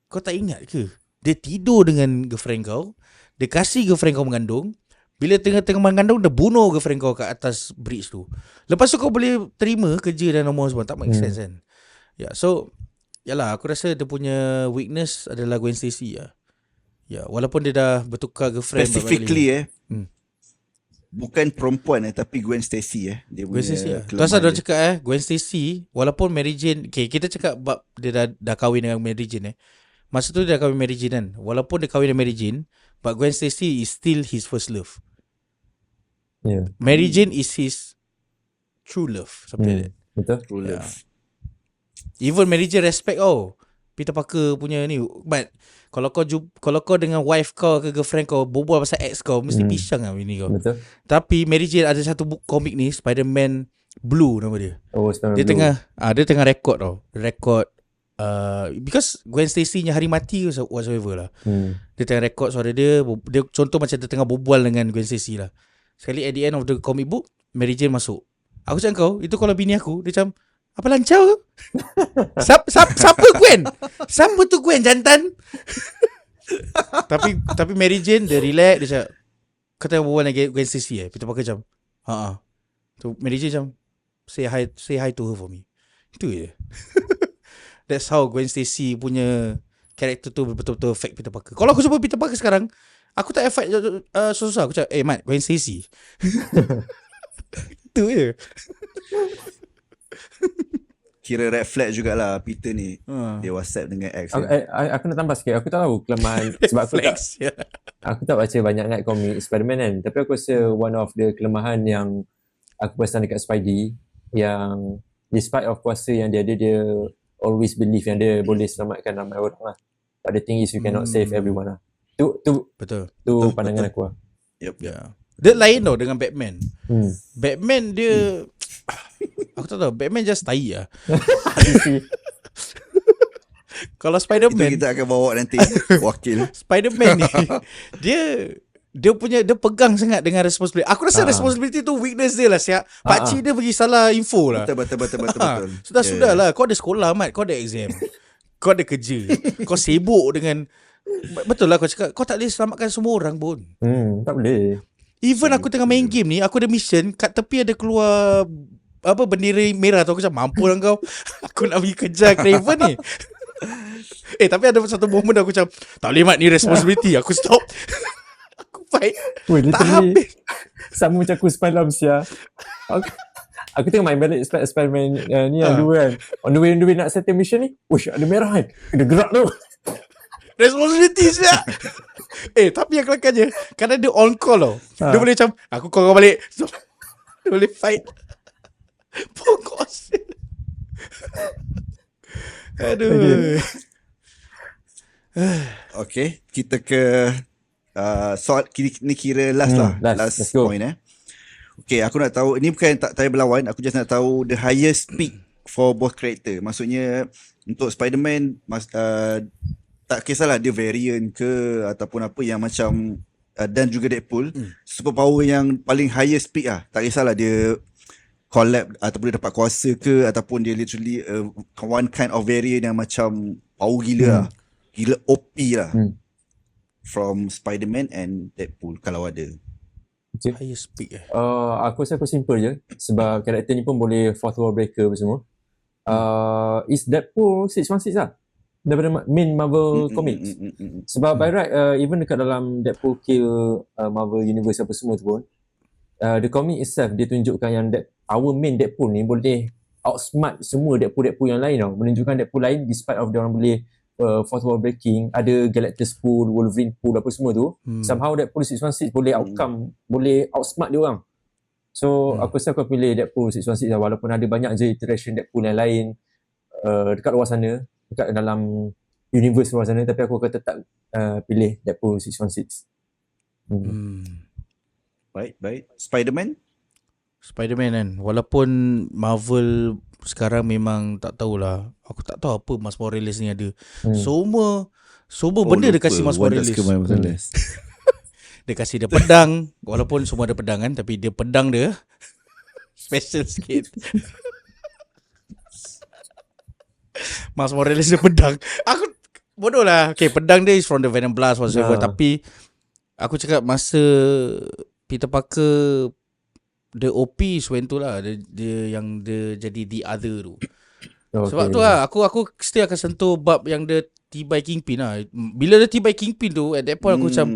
kau tak ingat ke dia tidur dengan girlfriend kau, dia kasih girlfriend kau mengandung, bila tengah-tengah mengandung dia bunuh girlfriend kau kat atas bridge tu. Lepas tu kau boleh terima kerja dengan Norman Osborn, tak make sense kan. So yalah, aku rasa dia punya weakness adalah Gwen Stacy lah. Walaupun dia dah bertukar girlfriend
specifically bukan perempuan tapi Gwen Stacy dia
Gwen
punya
Stacy tu asal dia cakap Gwen Stacy walaupun Mary Jane, kita cakap bab dia dah kahwin dengan Mary Jane masa tu dia dah kahwin Mary Jane kan, walaupun dia kahwin dengan Mary Jane, but Gwen Stacy is still his first love. Mary Jane is his true love, something like that.
Betul.
True love.
Even Mary Jane respect Peter Parker punya ni. But kalau kau dengan wife kau ke girlfriend kau berbual pasal ex kau, mesti pisang lah bini kau.
Betul.
Tapi Mary Jane ada satu komik ni, Spider-Man Blue nama dia.
Spider-Man
dia
Blue.
Dia tengah rekod Rekod because Gwen Stacy nya hari mati whatsoever lah. Dia tengah rekod suara dia contoh macam dia tengah berbual dengan Gwen Stacy lah. Sekali at the end of the comic book, Mary Jane masuk. Aku cakap kau, itu kalau bini aku, dia macam, apa lancar ke? Siapa Gwen? Siapa tu Gwen jantan? tapi Mary Jane dia relax, dia cakap, kau tengah berbual dengan Gwen Stacy Peter Parker macam, so Mary Jane macam, say hi to her for me. Itu je. That's how Gwen Stacy punya karakter tu betul-betul affect Peter Parker. Kalau aku jumpa Peter Parker sekarang, aku tak fight susah. Aku cakap, Mat, Gwen Stacy. Itu je.
Kira red flag jugalah Peter ni. Dia WhatsApp dengan ex.
Aku nak tambah sikit. Aku tak tahu kelemahan sebab aku tak baca banyak sangat komik Spider-Man kan. Tapi aku rasa one of the kelemahan yang aku perasan dekat Spidey, yang despite of kuasa yang dia ada, dia always believe yang dia boleh selamatkan ramai orang lah. But the thing is you cannot save everyone lah.
Betul.
Tu pandangan aku lah.
Yep.
Dia lain tau dengan Batman. Batman dia aku tak tahu, Batman just tai lah. Kalau Spider-Man,
itu kita akan bawa nanti wakil.
Spider-Man ni dia pegang sangat dengan responsibility. Aku rasa responsibility tu weakness dia lah. Pakcik dia bagi salah info lah.
Betul.
Sudah lah. Kau ada sekolah, Mat. Kau ada exam. Kau ada kerja. Kau sibuk dengan, betul lah kau cakap, kau tak boleh selamatkan semua orang pun.
Tak boleh.
Even aku tengah main game ni, aku ada mission, kat tepi ada keluar bendera merah tu. Aku macam, mampu lah kau. Aku nak pergi kejar Craven ni. Tapi ada satu moment aku macam, tak boleh Mat, ni responsibility. Aku stop. Aku fight. Tak habis.
Sama macam aku semalam sia. Aku tengah main balik Spider-Man ni yang dua kan. On the way nak settle mission ni, uish, ada merah kan. Dia gerak tu.
Responsibility sia. Tapi yang kelakarnya, kadang dia on call tau. Dia boleh macam, aku call kau balik. So, dia boleh fight. Pokok sia. Aduh.
Okay, kita ke soal ni kira last lah.
Last. Let's go.
Point Okay, aku nak tahu, ni bukan tak tanya berlawan, aku just nak tahu the highest peak for both character. Maksudnya untuk Spider-Man tak kisahlah dia variant ke ataupun apa yang macam dan juga Deadpool, superpower yang paling highest peak lah. Tak kisahlah dia collab ataupun dia dapat kuasa ke ataupun dia literally one kind of variant yang macam power gila lah. Gila OP lah. From Spider-Man and Deadpool kalau ada.
Okay.
Highest peak
Aku rasa aku simple je sebab karakter ni pun boleh fourth wall breaker apa semua. Is Deadpool 616 lah daripada main Marvel Comics. Sebab by right even dekat dalam Deadpool kill Marvel Universe apa semua tu pun the comic itself dia tunjukkan yang our main Deadpool ni boleh outsmart semua Deadpool yang lain tau. Menunjukkan Deadpool lain despite of dia orang boleh fourth wall breaking, ada Galactus pool, Wolverine pool apa semua tu, somehow Deadpool 616 boleh boleh outsmart dia orang. So aku rasa aku pilih Deadpool 616 lah, walaupun ada banyak je iteration Deadpool yang lain dekat luar sana, dekat dalam universe luar sana, tapi aku akan tetap pilih Deadpool 616.
Baik. Spider-Man
kan, walaupun Marvel sekarang memang tak tahulah, aku tak tahu apa Miles Morales ni ada. Semua benda dia kasih Miles Morales. Dia kasih dia pedang, walaupun semua ada pedang kan, tapi dia pedang dia special sikit. Miles Morales dia pedang. Aku bodoh lah. Okay, pedang dia is from the Venom Blast whatsoever, tapi aku cakap masa Peter Parker the OP when tu lah, dia yang dia jadi the other tu. Sebab tu lah aku still akan sentuh bab yang dia T-by Kingpin lah. Bila dia T-by Kingpin tu, at that point aku macam,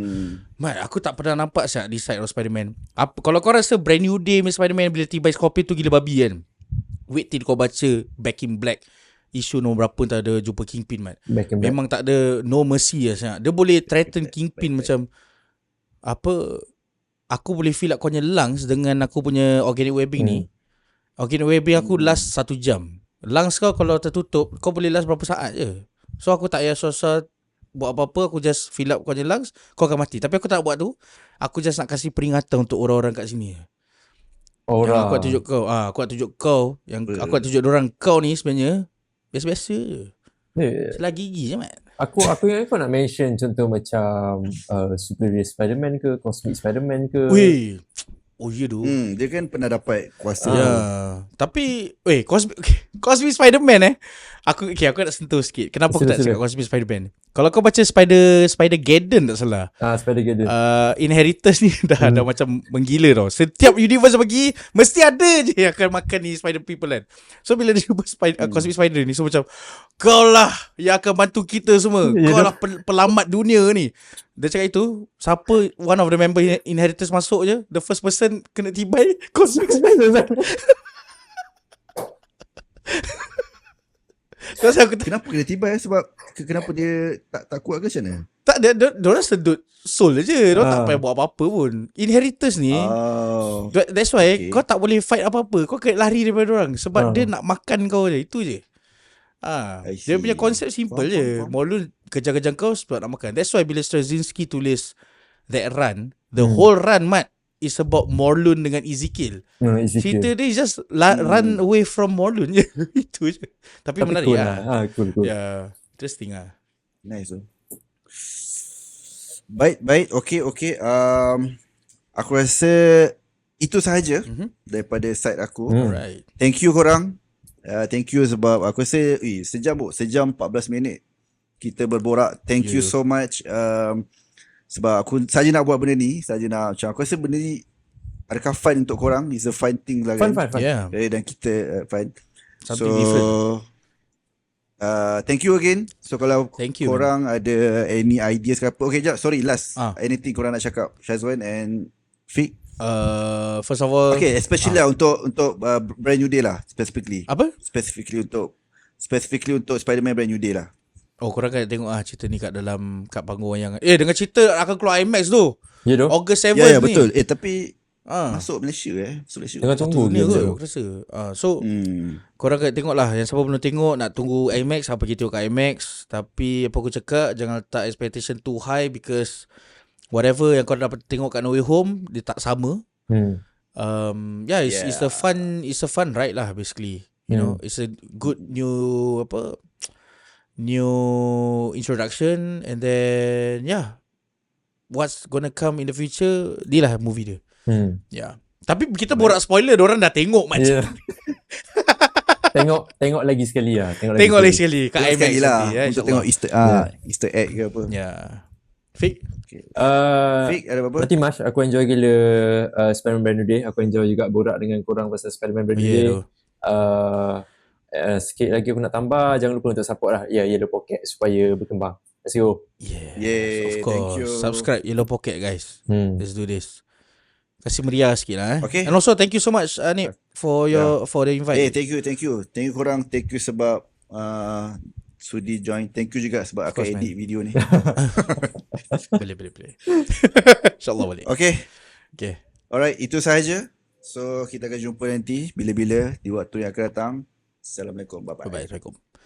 Mat, aku tak pernah nampak siap di side of Spider-Man. Kalau kau rasa Brand New Day punya Spider-Man bila T-by Scorpion tu gila babi kan, wait till kau baca Back in Black isu nombor berapa tak ada jumpa Kingpin, Mat. Memang tak ada no mercy lah siap. Dia boleh threaten Kingpin macam apa, aku boleh fill up kau punya lungs dengan aku punya organic webbing ni. Organic webbing aku last 1 jam. Lungs kau kalau tertutup, kau boleh last berapa saat je. So aku tak payah susah buat apa-apa, aku just fill up kau punya lungs, kau akan mati. Tapi aku tak buat tu. Aku just nak kasih peringatan untuk orang-orang kat sini. Yang aku nak tunjuk kau. Aku nak tunjuk kau. Yang aku nak tunjuk orang kau ni sebenarnya biasa-biasa je. Selagi gigi je, Mat.
Aku ingat kau nak mention contoh macam Superior Spider-Man ke, Cosmic Spider-Man ke.
Weh, oh ya tu.
dia kan pernah dapat kuasa.
Ya. Tapi Cosmic Spider-Man Aku nak sentuh sikit. Kenapa aku tak cakap Cosmic Spider-Man? Kalau kau baca Spider-Geddon tak salah.
Spider-Geddon.
Inheritors ni dah macam menggila tau. Setiap universe bagi mesti ada je yang akan makan ni Spider People kan. So bila dia jumpa Cosmic Spider ni, so macam kau lah yang akan bantu kita semua. Kau lah pelamat dunia ni. Dia cakap itu, siapa one of the member Inheritors masuk je, the first person kena tibai Cosmic Spider-Man.
Kenapa kena tiba sebab kenapa dia tak kuat ke macam mana?
Tak, dia sedut soul je. Dia tak payah buat apa-apa pun. Inheritors ni, that's why kau tak boleh fight apa-apa. Kau kena lari daripada orang sebab dia nak makan kau je. Itu je. Dia punya konsep simple je. Morlun kejar-kejar kau sebab nak makan. That's why bila Straczynski tulis that run, the whole run, Mat, is about Morlun dengan Ezekiel. Cerita dia just run away from Morlun je. Itu je. Tapi menarik
cool
lah.
Cool.
Yeah, interesting lah.
Nice. Baik. Okay. Aku rasa itu sahaja daripada side aku.
Alright.
Thank you korang. Thank you sebab aku rasa sejam 14 minit kita berborak. Thank you so much. Sebab aku saja nak buat benda ni, macam aku rasa benda ni adakah fun untuk korang? It's a fun thing lah kan.
Fun.
Yeah.
Dan kita fun.
Something different.
Thank you again. So kalau
Thank you,
korang ada any ideas ke apa. Okay, jap, sorry, last. Anything korang nak cakap, Syazwan and Fik?
First of all,
okay, especially lah untuk Brand New Day lah, specifically.
Apa?
Specifically untuk Spider-Man Brand New Day lah.
Oh, korang kan tengok cerita ni kat panggung wayang. Dengan cerita akan keluar IMAX tu.
Ya tu.
August 7
Ya,
ni.
betul. Tapi masuk Malaysia Masuk Malaysia.
Tengah tunggu
aku rasa. So korang kan tengok lah. Yang siapa belum tengok nak tunggu IMAX, apa kita tengok kat IMAX. Tapi apa aku cakap, jangan letak expectation too high because whatever yang kau dapat tengok kat No Way Home, dia tak sama. It's a fun ride lah basically. You know, it's a good new introduction, and then what's gonna come in the future, dia lah movie dia. Tapi kita borak spoiler, orang dah tengok macam.
Tengok lagi sekali lah.
Tengok lagi sekali kat IMAX
sekali lah
nanti,
untuk tengok Easter egg ke apa.
Fik?
Fik ada apa?
Nanti Mas, aku enjoy gila Spider-Man Brand New Day. Aku enjoy juga borak dengan korang pasal Spider-Man Brand New Day. Sikit lagi aku nak tambah, jangan lupa untuk support lah Yellow Pocket supaya berkembang. Let's go.
Of course.
Thank you.
Subscribe Yellow Pocket, guys. Let's do this. Kasih meriah sikit lah.
Okay.
And also thank you so much Nip for the invite.
Thank you korang. Thank you sebab sudi join. Thank you juga sebab akan edit video ni.
Boleh. InsyaAllah boleh.
Okay.
Alright,
itu sahaja. So kita akan jumpa nanti bila-bila di waktu yang akan datang. Assalamualaikum. Bye-bye.
Assalamualaikum.